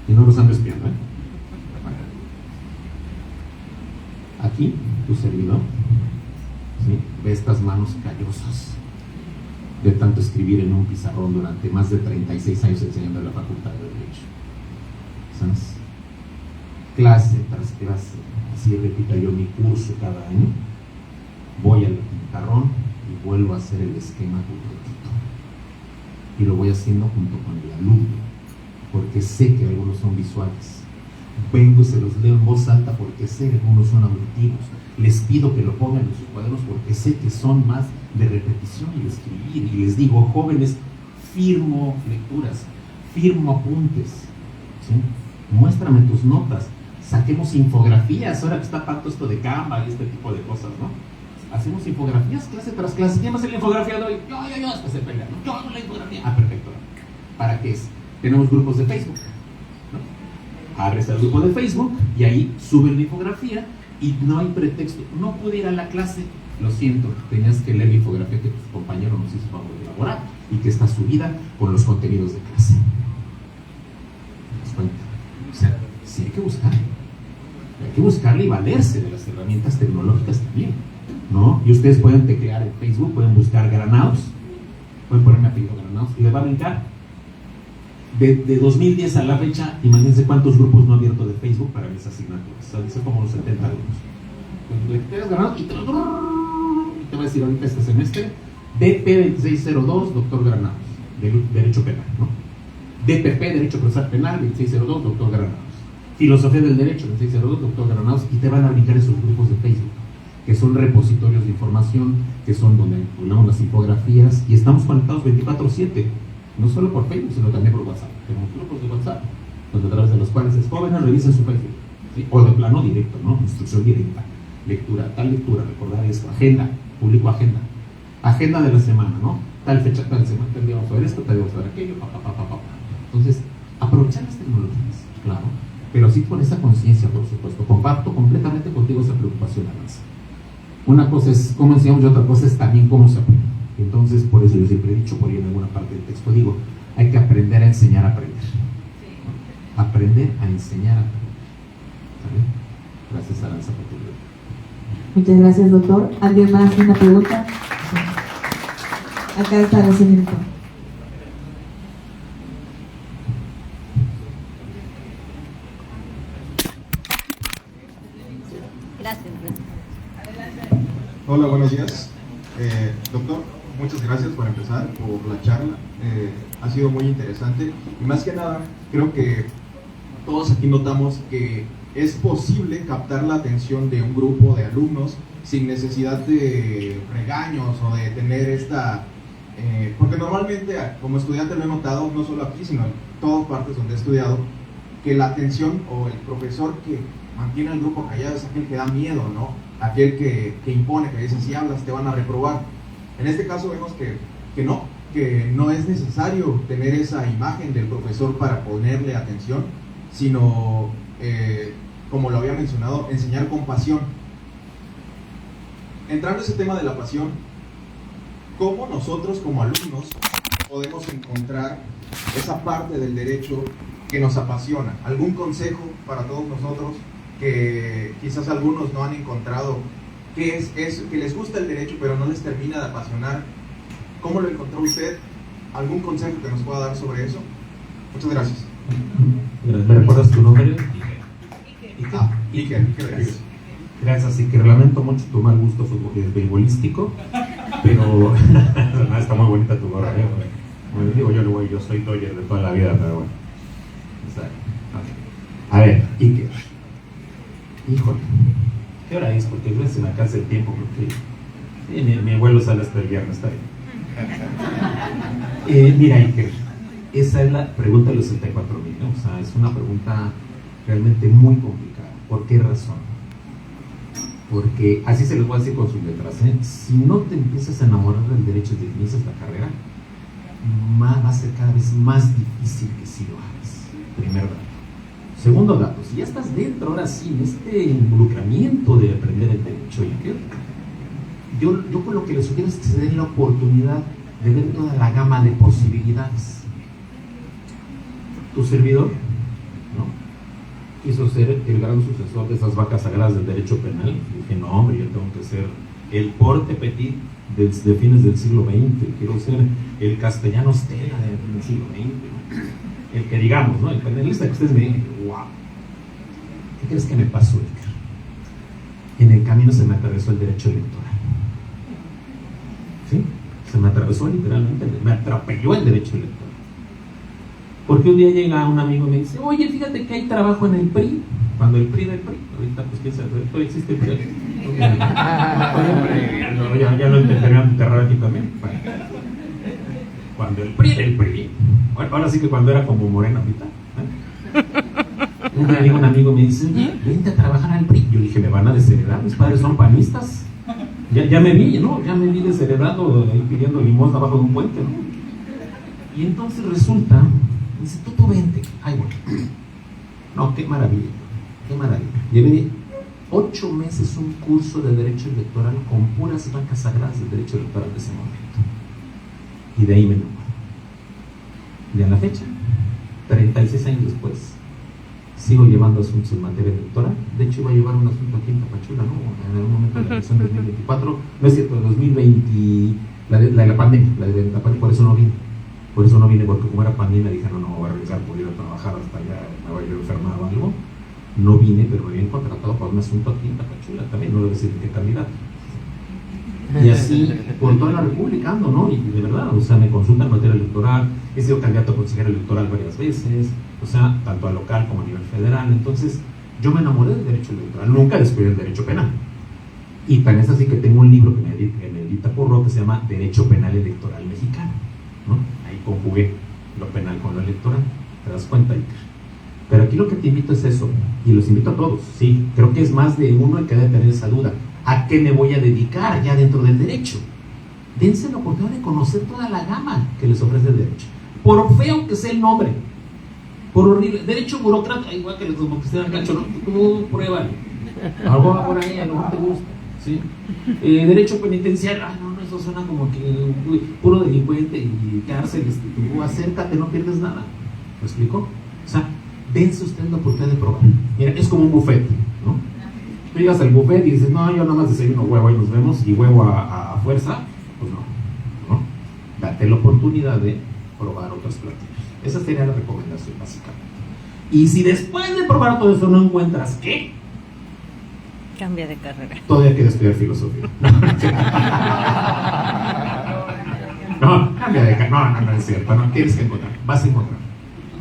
Y no los ando espiando, ¿eh? Aquí, tu servidor, ¿sí? Ve estas manos callosas de tanto escribir en un pizarrón durante más de 36 años enseñando en la Facultad de Derecho. ¿Sabes? Clase tras clase, así repito yo mi curso cada año. Voy al pizarrón y vuelvo a hacer el esquema completito. Y lo voy haciendo junto con el alumno, porque sé que algunos son visuales. Vengo y se los leo en voz alta porque sé que algunos son auditivos. Les pido que lo pongan en sus cuadernos porque sé que son más de repetición y de escribir. Y les digo, jóvenes, firmo lecturas, firmo apuntes, ¿sí? Muéstrame tus notas, saquemos infografías, ahora que está tanto esto de Canva y este tipo de cosas, ¿no? Hacemos infografías clase tras clase. ¿Quién va a hacer la infografía de hoy? Yo, después se pelea, ¿no? Yo hago la infografía. Ah, perfecto. ¿Para qué es? Tenemos grupos de Facebook, ¿no? Abres el grupo de Facebook y ahí suben la infografía y no hay pretexto. No pude ir a la clase, lo siento, tenías que leer la infografía que tu compañero nos hizo favor de elaborar y que está subida con los contenidos de clase. ¿Te das cuenta? O sea, sí hay que buscar. Hay que buscarle y valerse de las herramientas tecnológicas también, ¿no? Y ustedes pueden teclear en Facebook, pueden buscar Granados, pueden ponerme apellido Granados y les va a brincar. De 2010 a la fecha, imagínense cuántos grupos no abierto de Facebook para mis asignaturas. O sea, dice como los 70 alumnos. Entonces, Granados y te va a decir ahorita este semestre, DP 2602, doctor Granados, de Derecho Penal, ¿no? DPP, Derecho Procesal Penal, 2602, doctor Granados. filosofía del derecho, nos dice doctor Granados, y te van a brincar esos grupos de Facebook, que son repositorios de información, que son donde ponemos las infografías, y estamos conectados 24/7, no solo por Facebook, sino también por WhatsApp. Tenemos grupos de WhatsApp, donde a través de los cuales es jóvenes revisen su Facebook, ¿sí? O de plano directo, ¿no? Instrucción directa, lectura, recordar esto, agenda, publico agenda de la semana, ¿no? Tal fecha, tal semana, tal día vamos a ver esto, tal día vamos a ver aquello, Entonces, aprovechar las tecnologías, claro, pero sí con esa conciencia, por supuesto. Comparto completamente contigo esa preocupación, Aranza. Una cosa es cómo enseñamos y otra cosa es también cómo se aprende. Entonces, por eso yo siempre he dicho, por ahí en alguna parte del texto digo, hay que aprender a enseñar a aprender. ¿No? Aprender a enseñar a aprender. ¿Sale? Gracias, Aranza, por tu pregunta. Muchas gracias, doctor. ¿Alguien más? ¿Una pregunta? Acá está la señorita. Gracias. Hola, buenos días. Doctor, muchas gracias por empezar, por la charla. Ha sido muy interesante y más que nada creo que todos aquí notamos que es posible captar la atención de un grupo de alumnos sin necesidad de regaños o de tener esta... porque normalmente como estudiante lo he notado, no solo aquí, sino en todas partes donde he estudiado, que la atención o el profesor que mantiene al grupo callado es aquel que da miedo, ¿no? Aquel que impone, que dice, si hablas te van a reprobar. En este caso vemos que no es necesario tener esa imagen del profesor para ponerle atención, sino, como lo había mencionado, enseñar con pasión. Entrando a ese tema de la pasión, ¿cómo nosotros como alumnos podemos encontrar esa parte del derecho que nos apasiona? ¿Algún consejo para todos nosotros que quizás algunos no han encontrado qué es eso, que les gusta el derecho pero no les termina de apasionar? ¿Cómo lo encontró usted? ¿Algún consejo que nos pueda dar sobre eso? Muchas gracias. ¿Me recuerdas tu nombre? Iker. Gracias, así que lamento mucho tu mal gusto futbolístico, pero está muy bonita tu gorra. Bueno, digo yo soy Dodger de toda la vida, pero bueno. A ver, Iker. Híjole, ¿qué hora es? Porque creo que se me alcanza el tiempo, porque sí, mi abuelo sale hasta el viernes, está bien. Mira, Iker, esa es la pregunta de los 64,000, ¿no? O sea, es una pregunta realmente muy complicada. ¿Por qué razón? Porque así se les voy a decir con sus letras, ¿eh? Si no te empiezas a enamorar del derecho y inicias la carrera, va a ser cada vez más difícil que si lo hagas. Primer dato. Segundo dato, si ya estás dentro, ahora sí, en este involucramiento de aprender el derecho, yo con lo que les sugiero es que se den la oportunidad de ver toda la gama de posibilidades. Tu servidor, ¿no?, quiso ser el gran sucesor de esas vacas sagradas del derecho penal. Y dije, no, hombre, yo tengo que ser el Porte Petit de fines del siglo XX, quiero ser el Castellano Stella del siglo XX, ¿no? El que digamos, ¿no? El penalista que ustedes me digan, wow. ¿Qué crees que me pasó, Iker? En el camino se me atravesó el derecho electoral. ¿Sí? Se me atravesó literalmente, me atropelló el derecho electoral. Porque un día llega un amigo y me dice, oye, fíjate que hay trabajo en el PRI. Cuando el PRI del PRI, ahorita pues quién sabe, todavía existe el PRI. Ya lo terminaron de enterrar aquí también. Bueno. Cuando el PRI del PRI, bueno, ahora sí que cuando era como Morena ahorita, un amigo me dice, oye, vente a trabajar al PRI. Yo dije, ¿me van a desheredar? Mis padres son panistas. Ya me vi, ¿no? Ya me vi desheredado ahí pidiendo limosna abajo de un puente, ¿no? Y entonces resulta, dice, tú vente. Ay, bueno. No, qué maravilla, qué maravilla. Llevé 8 meses un curso de derecho electoral con puras vacas sagradas del derecho electoral de ese momento. Y de ahí me enamoré. Y a la fecha, 36 años después, sigo llevando asuntos en materia electoral. De hecho, iba a llevar un asunto aquí en Tapachula, ¿no? En algún momento de la elección de 2024, no es cierto, 2020, la de la pandemia, la de Tapachula, por eso no vine. Por eso no vine, porque como era pandemia, dije, no voy a regresar por ir a trabajar hasta allá, me voy a ir enfermado o algo. No vine, pero me habían contratado para un asunto aquí en Tapachula también, no debo decir qué candidato. Y así por toda la República ando, ¿no? Y de verdad, o sea, me consultan en materia electoral, he sido candidato a consejero electoral varias veces, o sea, tanto a local como a nivel federal. Entonces, yo me enamoré del derecho electoral, nunca descuidé el derecho penal. Y tan es así que tengo un libro que me edita Porro que se llama Derecho Penal Electoral Mexicano, ¿no? Ahí conjugué lo penal con lo electoral, ¿te das cuenta, Iker? Pero aquí lo que te invito es eso, y los invito a todos, sí, creo que es más de uno el que debe tener esa duda. ¿A qué me voy a dedicar ya dentro del derecho? Dense la oportunidad de conocer toda la gama que les ofrece el derecho. Por feo que sea el nombre, por horrible, derecho burócrata, igual que los democristianos cacho, ¿no? Tú pruébalo. Algo va por ahí, a lo mejor te gusta, ¿sí? Derecho penitenciario, no, eso suena como que puro delincuente y cárcel, tú acércate, no pierdes nada. ¿Me explico? O sea, dense ustedes la oportunidad de probar. Mira, es como un buffet, ¿no? Tú llegas al buffet y dices, no, yo nada más desayuno huevo y nos vemos, y huevo a fuerza, pues no. Date la oportunidad de probar otros platillos. Esa sería la recomendación, básicamente. Y si después de probar todo eso no encuentras ¿qué? Cambia de carrera. Todavía quieres estudiar filosofía. No, cambia de carrera. No es cierto. No, tienes que encontrar. Vas a encontrar.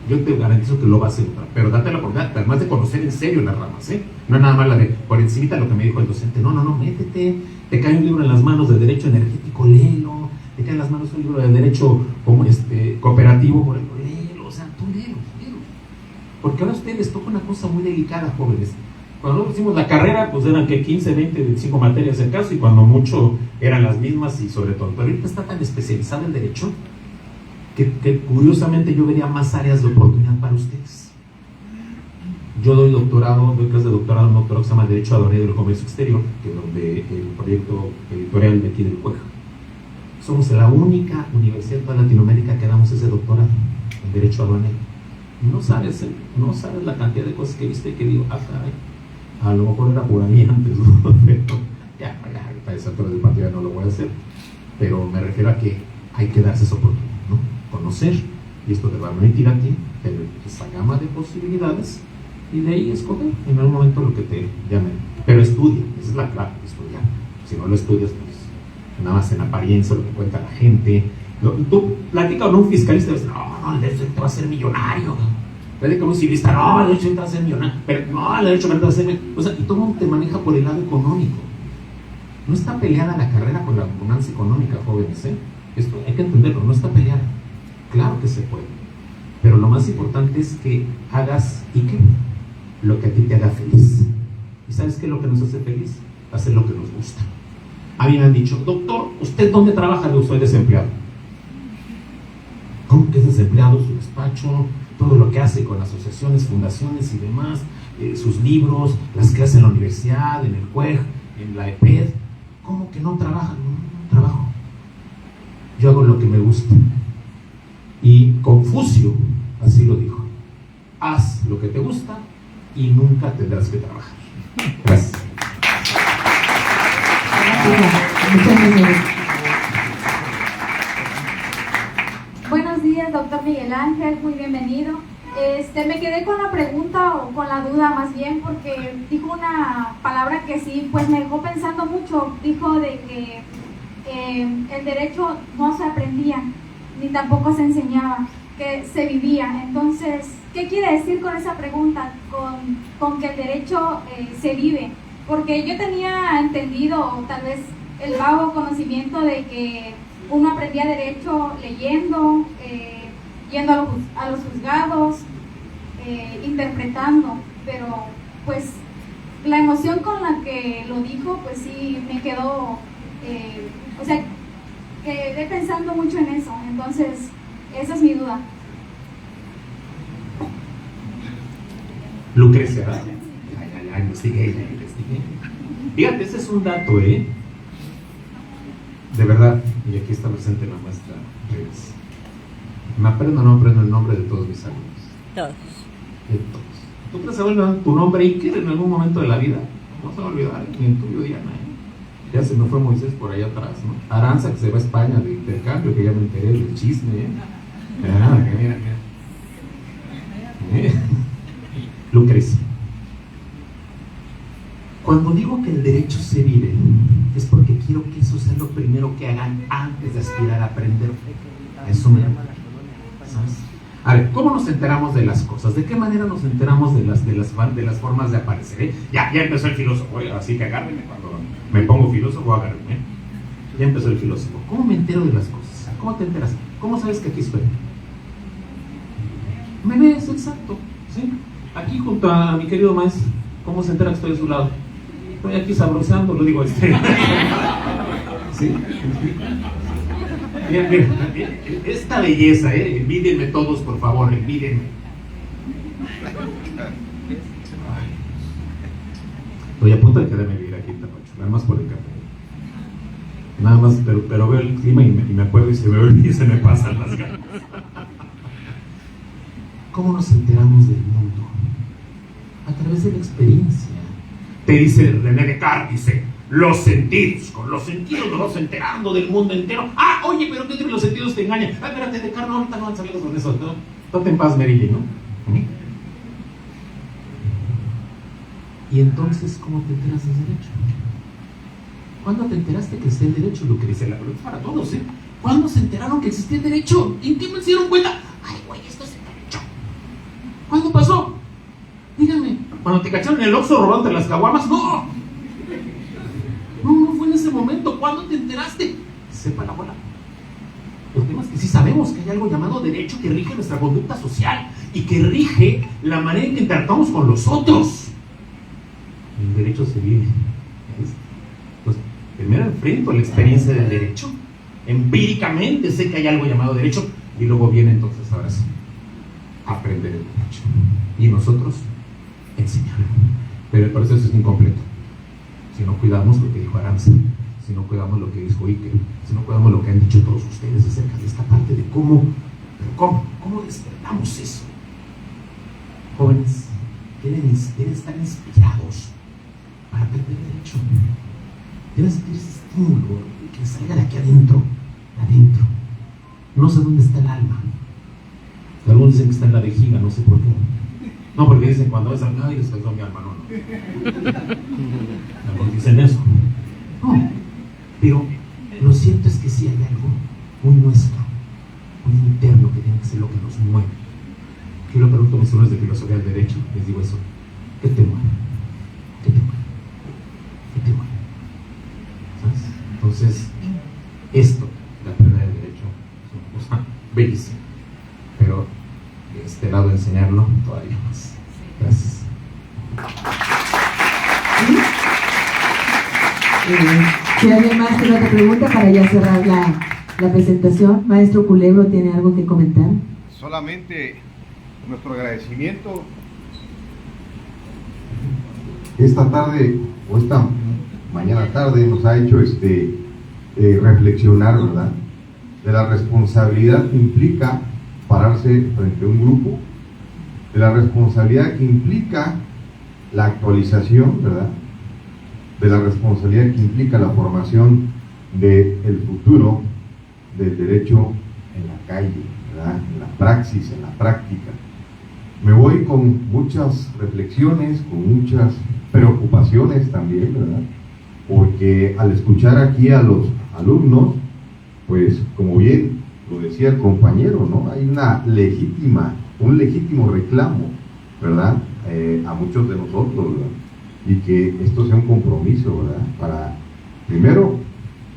Yo te garantizo que lo vas a encontrar. Pero date la oportunidad, además de conocer en serio las ramas, ¿eh? No es nada más la de por encimita lo que me dijo el docente. No, métete. Te cae un libro en las manos de derecho energético, léelo. Te cae en las manos un libro de derecho como cooperativo, por ejemplo, léelo. O sea, tú léelo. Porque ahora a ustedes les toca una cosa muy delicada, jóvenes. Cuando nosotros hicimos la carrera, pues eran que 15, 20, 25 materias en caso, y cuando mucho eran las mismas, y sobre todo, pero ahorita está tan especializado el derecho que curiosamente yo vería más áreas de oportunidad para ustedes. Yo doy clases de doctorado en un doctorado que se llama Derecho Aduanero del Comercio Exterior, que es donde el proyecto editorial de aquí del CUEG. Somos la única universidad en toda Latinoamérica que damos ese doctorado en Derecho Aduanero. No sabes la cantidad de cosas que viste que digo, caray, a lo mejor era por ahí antes, ¿no? Pero ya, para esa altura del partido ya no lo voy a hacer, pero me refiero a que hay que darse esa oportunidad, ¿no? Conocer, y esto te va a permitir a ti tener esa gama de posibilidades, y de ahí escoger en algún momento lo que te llame. Pero estudia, esa es la clave, estudiar. Si no lo estudias, pues nada más en apariencia, lo que cuenta la gente. Tú platicas con un fiscalista y dices, no, el derecho te va a ser millonario. Platicas con un civilista, no, el derecho te va a ser millonario. Pero no, el derecho te va a ser millonario. O sea, y todo el mundo te maneja por el lado económico. No está peleada la carrera con la abundancia económica, jóvenes, ¿eh? Esto hay que entenderlo, no está peleada. Claro que se puede. Pero lo más importante es que hagas lo que a ti te haga feliz. ¿Y sabes qué es lo que nos hace feliz? Hacer lo que nos gusta. A mí me han dicho, doctor, ¿usted dónde trabaja? Yo soy desempleado. ¿Cómo que es desempleado? Su despacho, todo lo que hace con asociaciones, fundaciones y demás, sus libros, las clases en la universidad, en el CUEG, en la EPED. ¿Cómo que no trabaja? No trabajo. Yo hago lo que me gusta. Y Confucio así lo dijo: haz lo que te gusta y nunca tendrás que trabajar. Gracias. Buenos días, doctor Miguel Ángel, muy bienvenido. Me quedé con la pregunta o con la duda más bien, porque dijo una palabra que sí, pues me dejó pensando mucho. Dijo de que el derecho no se aprendía ni tampoco se enseñaba, que se vivía. Entonces, ¿qué quiere decir con esa pregunta? Con que el derecho se vive. Porque yo tenía entendido, o tal vez el vago conocimiento, de que uno aprendía derecho leyendo, yendo a los juzgados, interpretando, pero pues la emoción con la que lo dijo, pues sí me quedó, o sea, quedé pensando mucho en eso. Entonces, esa es mi duda. Lucrecia, ¿verdad? Ya investigué. Fíjate, ese es un dato, de verdad, y aquí está presente la maestra Reyes. No me aprendo el nombre de todos mis alumnos. Todos. De todos. ¿Tú crees saber tu nombre Iker en algún momento de la vida? No se va a olvidar, ni el tuyo, Diana, Ya se me fue Moisés por allá atrás, ¿no? Aranza, que se va a España de intercambio, que ya me enteré del chisme, Mira. Lucrecia. Cuando digo que el derecho se vive, es porque quiero que eso sea lo primero que hagan antes de aspirar a aprender. A eso me refiero, ¿sabes? A ver, ¿cómo nos enteramos de las cosas? ¿De qué manera nos enteramos de las formas de aparecer? Ya empezó el filósofo, así que agárrenme cuando me pongo filósofo, agárrenme. Ya empezó el filósofo. ¿Cómo me entero de las cosas? ¿Cómo te enteras? ¿Cómo sabes que aquí estoy? Me ves, exacto, ¿sí? Aquí junto a mi querido maestro. ¿Cómo se entera que estoy a su lado? Estoy aquí sabroseando, lo digo ¿sí? Mira, esta belleza, envídenme todos, por favor, envídenme. Estoy a punto de quedarme vivir aquí en Tapacho, nada más por el café. Nada más, pero veo el clima y me acuerdo y se me pasan las ganas. ¿Cómo nos enteramos del mundo? A través de la experiencia. Te dice René Descartes, dice, los sentidos, con los sentidos nos vamos enterando del mundo entero. Ah, oye, pero ¿qué que los sentidos te engañan? Ah, espérate, Descartes, no, ahorita no han salido con eso, ¿no? Ponte en paz, Merille, ¿no? Y entonces, ¿cómo te enteras del derecho? ¿Cuándo te enteraste que existía el derecho? Lo que dice la pregunta para todos, ¿eh? ¿Cuándo se enteraron que existía el derecho? ¿En qué me dieron cuenta? Ay, güey, esto es el derecho. ¿Cuándo pasó? Díganme, ¿cuando te cacharon en el Oxxo robándote las caguamas? ¡No! No fue en ese momento. ¿Cuándo te enteraste? Sepa la bola. El tema es que sí sabemos que hay algo llamado derecho que rige nuestra conducta social y que rige la manera en que interactuamos con los otros. El derecho se vive. Pues, primero enfrento la experiencia del derecho. Empíricamente sé que hay algo llamado derecho y luego viene entonces, ahora sí, aprender el derecho. Y nosotros enseñarlo. Pero el proceso es incompleto. Si no cuidamos lo que dijo Aranza, si no cuidamos lo que dijo Iker, si no cuidamos lo que han dicho todos ustedes acerca de esta parte de cómo despertamos eso. Jóvenes, deben estar inspirados para aprender derecho. Deben sentir ese estímulo que salga de aquí adentro. No sé dónde está el alma. Algunos dicen que está en la vejiga, no sé por qué. No, porque dicen cuando ves a nadie les faltó mi alma, no. Algunos dicen eso. No, pero lo cierto es que sí hay algo muy nuestro, muy interno, que tiene que ser lo que nos mueve. Yo le pregunto a mis alumnos de filosofía del derecho, les digo eso: ¿qué te mueve? ¿Qué te mueve? ¿Qué te mueve? ¿Sabes? Entonces, esto de aprender el derecho es una cosa bellísima, pero de este lado de enseñarlo todavía más. Gracias. Si alguien más tiene otra pregunta para ya cerrar la presentación, maestro Culebro, ¿tiene algo que comentar? Solamente nuestro agradecimiento. Esta tarde, o esta mañana tarde, nos ha hecho reflexionar, ¿verdad?, de la responsabilidad que implica pararse frente a un grupo, de la responsabilidad que implica la actualización, ¿verdad?, de la responsabilidad que implica la formación del futuro del derecho en la calle, ¿verdad?, en la praxis, en la práctica. Me voy con muchas reflexiones, con muchas preocupaciones también, ¿verdad?, porque al escuchar aquí a los alumnos, pues como bien lo decía el compañero, ¿no?, hay un legítimo reclamo, ¿verdad?, a muchos de nosotros, ¿verdad?, y que esto sea un compromiso, ¿verdad?, para primero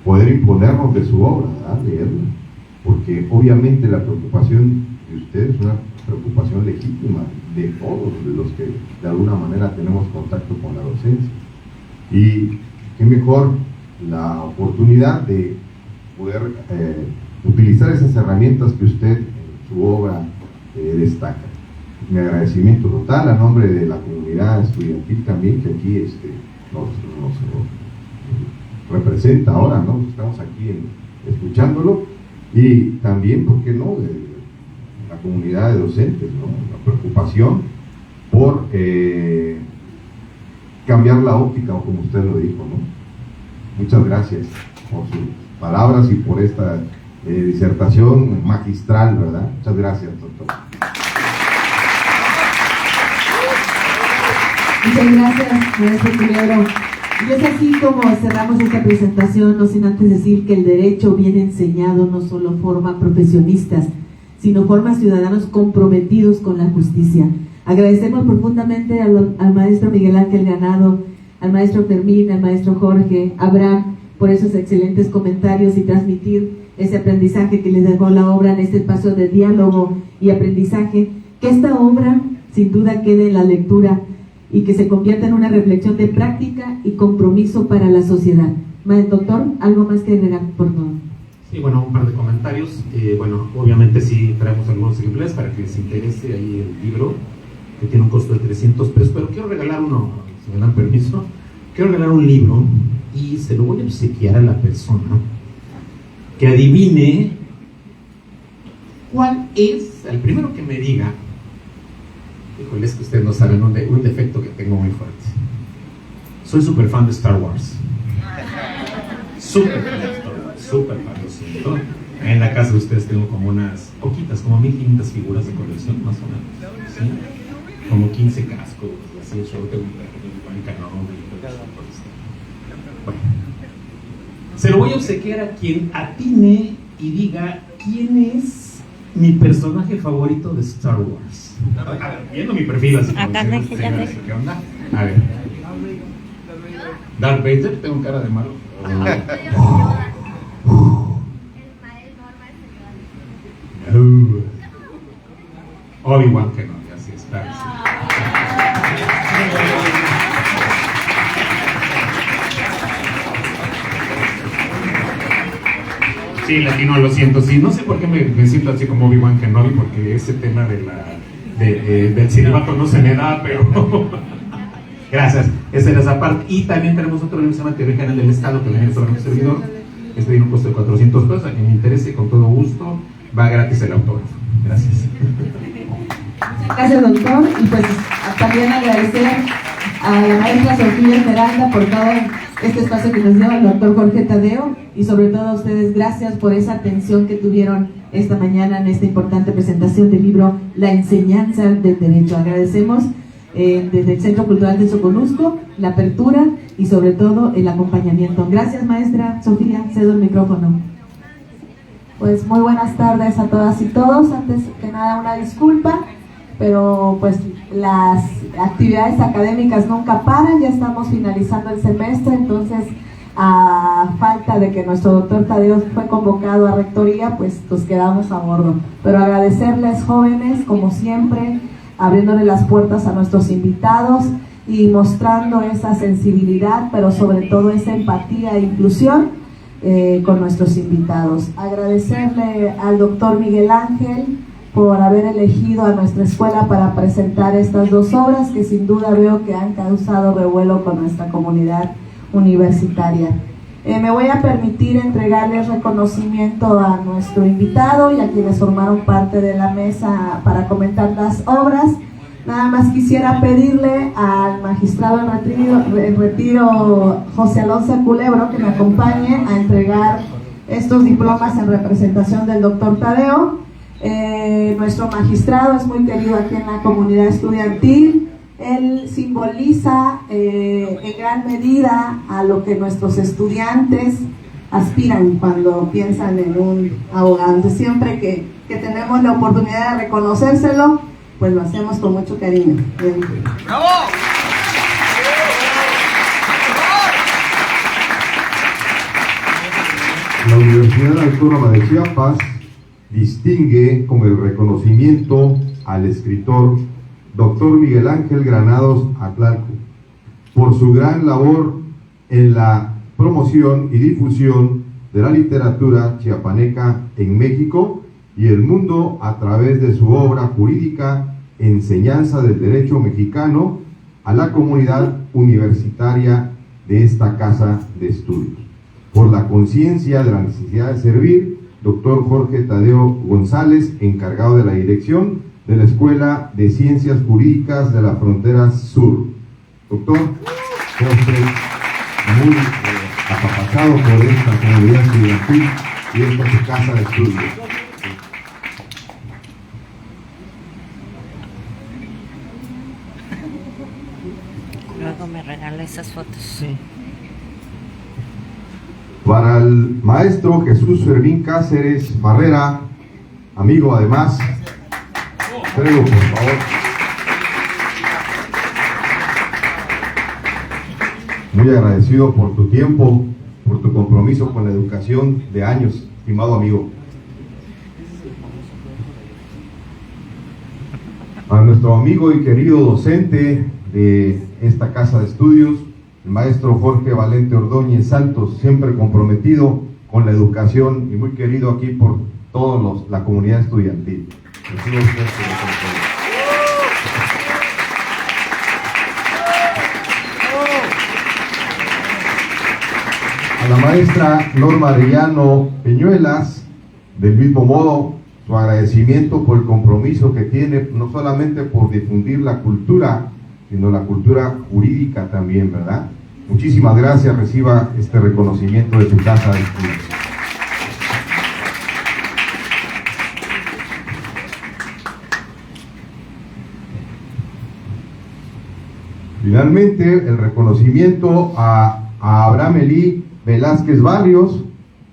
poder imponernos de su obra, ¿verdad?, leerla, porque obviamente la preocupación de ustedes es una preocupación legítima de todos los que de alguna manera tenemos contacto con la docencia, y qué mejor la oportunidad de poder utilizar esas herramientas que usted en su obra destaca. Mi agradecimiento total a nombre de la comunidad estudiantil también, que aquí nos representa ahora, ¿no? Estamos aquí escuchándolo, y también, ¿por qué no?, de la comunidad de docentes, ¿no?, la preocupación por cambiar la óptica, o como usted lo dijo, ¿no? Muchas gracias por sus palabras y por esta disertación magistral, ¿verdad? Muchas gracias, doctor. Muchas gracias, maestro Culebro. Y es así como cerramos esta presentación, no sin antes decir que el derecho bien enseñado no solo forma profesionistas, sino forma ciudadanos comprometidos con la justicia. Agradecemos profundamente al maestro Miguel Ángel Granado, al maestro Fermín, al maestro Jorge, Abraham, por esos excelentes comentarios y transmitir ese aprendizaje que les dejó la obra en este espacio de diálogo y aprendizaje. Que esta obra sin duda quede en la lectura y que se convierta en una reflexión de práctica y compromiso para la sociedad. Doctor, ¿algo más que agregar, por favor? Sí, bueno, un par de comentarios. Bueno, obviamente sí traemos algunos ejemplares para que les interese ahí el libro, que tiene un costo de 300 pesos, pero quiero regalar uno, si me dan permiso, quiero regalar un libro y se lo voy a obsequiar a la persona que adivine cuál es, el primero que me diga. Híjole, es que ustedes no saben un defecto que tengo muy fuerte. Soy súper fan de Star Wars. Súper fan de Star Wars, súper fan, lo siento. En la casa de ustedes tengo como unas poquitas, como 1500 figuras de colección, más o menos. ¿Sí? Como 15 cascos, así, yo tengo un canón. Bueno, se lo voy a obsequiar a quien atine y diga quién es mi personaje favorito de Star Wars. Viendo mi perfil así como ¿qué onda? A ver. Darth Vader, tengo cara de malo. Obi-Wan Kenobi, así es, claro. Sí, latino, lo siento, sí, no sé por qué me siento así como Obi-Wan Kenobi, porque ese tema del cinemato no se me da, pero gracias, esa era esa parte. Y también tenemos otro libro que se llama Teoría General del Estado, que viene sobre un servidor. Este tiene un costo de 400 pesos, a quien me interese, con todo gusto, va gratis el autógrafo. Gracias. Gracias, doctor, y pues también agradecer a la maestra Sofía Esmeralda por todo este espacio que nos dio, al doctor Jorge Tadeo, y sobre todo a ustedes, gracias por esa atención que tuvieron esta mañana en esta importante presentación del libro La enseñanza del derecho. Agradecemos desde el Centro Cultural de Soconusco la apertura y sobre todo el acompañamiento. Gracias, maestra Sofía, cedo el micrófono. Pues muy buenas tardes a todas y todos. Antes que nada, una disculpa, pero pues las actividades académicas nunca paran, ya estamos finalizando el semestre, entonces a falta de que nuestro doctor Tadeo fue convocado a rectoría, pues nos quedamos a bordo. Pero agradecerles, jóvenes, como siempre, abriéndole las puertas a nuestros invitados y mostrando esa sensibilidad, pero sobre todo esa empatía e inclusión con nuestros invitados. Agradecerle al doctor Miguel Ángel por haber elegido a nuestra escuela para presentar estas dos obras que sin duda veo que han causado revuelo con nuestra comunidad universitaria. Me voy a permitir entregarles reconocimiento a nuestro invitado y a quienes formaron parte de la mesa para comentar las obras. Nada más quisiera pedirle al magistrado en retiro José Alonso Culebro que me acompañe a entregar estos diplomas en representación del doctor Tadeo. Nuestro magistrado es muy querido aquí en la comunidad estudiantil. Él simboliza en gran medida a lo que nuestros estudiantes aspiran cuando piensan en un abogado. Entonces, siempre que tenemos la oportunidad de reconocérselo, pues lo hacemos con mucho cariño. ¡Bravo! La Universidad Autónoma de Chiapas distingue como el reconocimiento al escritor Dr. Miguel Ángel Granados Atlalco por su gran labor en la promoción y difusión de la literatura chiapaneca en México y el mundo a través de su obra jurídica Enseñanza del Derecho Mexicano a la comunidad universitaria de esta casa de estudios. Por la conciencia de la necesidad de servir, Dr. Jorge Tadeo González, encargado de la dirección de la Escuela de Ciencias Jurídicas de la Frontera Sur. Doctor Jorge, muy apapachado por esta comunidad estudiantil y esta su casa de estudios. Luego me regala esas fotos. Sí. Para el maestro Jesús Fermín Cáceres Barrera, amigo además, traigo por favor. Muy agradecido por tu tiempo, por tu compromiso con la educación de años, estimado amigo. A nuestro amigo y querido docente de esta casa de estudios, el maestro Jorge Valente Ordóñez Santos, siempre comprometido con la educación y muy querido aquí por toda la comunidad estudiantil. A la maestra Norma Arellano Peñuelas, del mismo modo, su agradecimiento por el compromiso que tiene, no solamente por difundir la cultura, sino la cultura jurídica también, ¿verdad? Muchísimas gracias, reciba este reconocimiento de su casa de estudios. Finalmente, el reconocimiento a Abraham Elí Velázquez Barrios,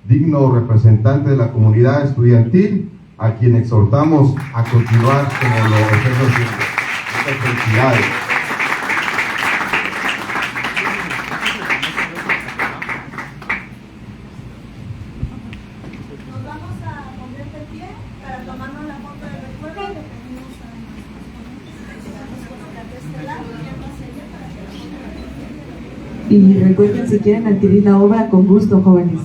digno representante de la comunidad estudiantil, a quien exhortamos a continuar como lo está haciendo. Muchas felicidades. Nos vamos a poner de pie para tomarnos la foto de recuerdo. Y recuerden, si quieren adquirir la obra, con gusto, jóvenes.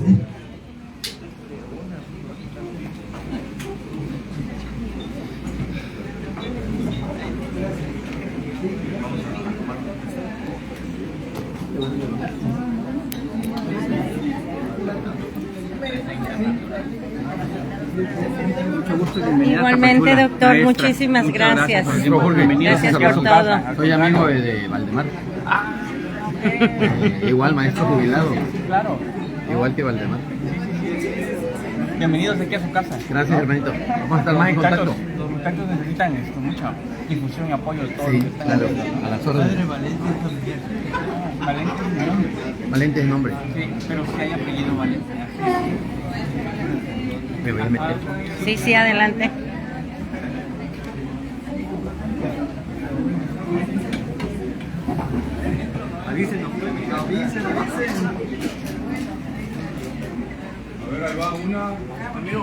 Igualmente, doctor, muchísimas gracias. Gracias por todo. Soy amigo de Valdemar. Igual, maestro jubilado. Claro. Igual que Valdemar. Bienvenidos aquí a su casa. Gracias, hermanito. Vamos a estar más en contacto. Los muchachos necesitan mucha difusión y apoyo de todos. Sí, claro, a las órdenes. Valente es mi nombre. Valente es el nombre. Sí, pero si hay apellido Valente. Me voy a meter. Sí, sí, adelante. Avisen. A ver, ahí va una. Amigo.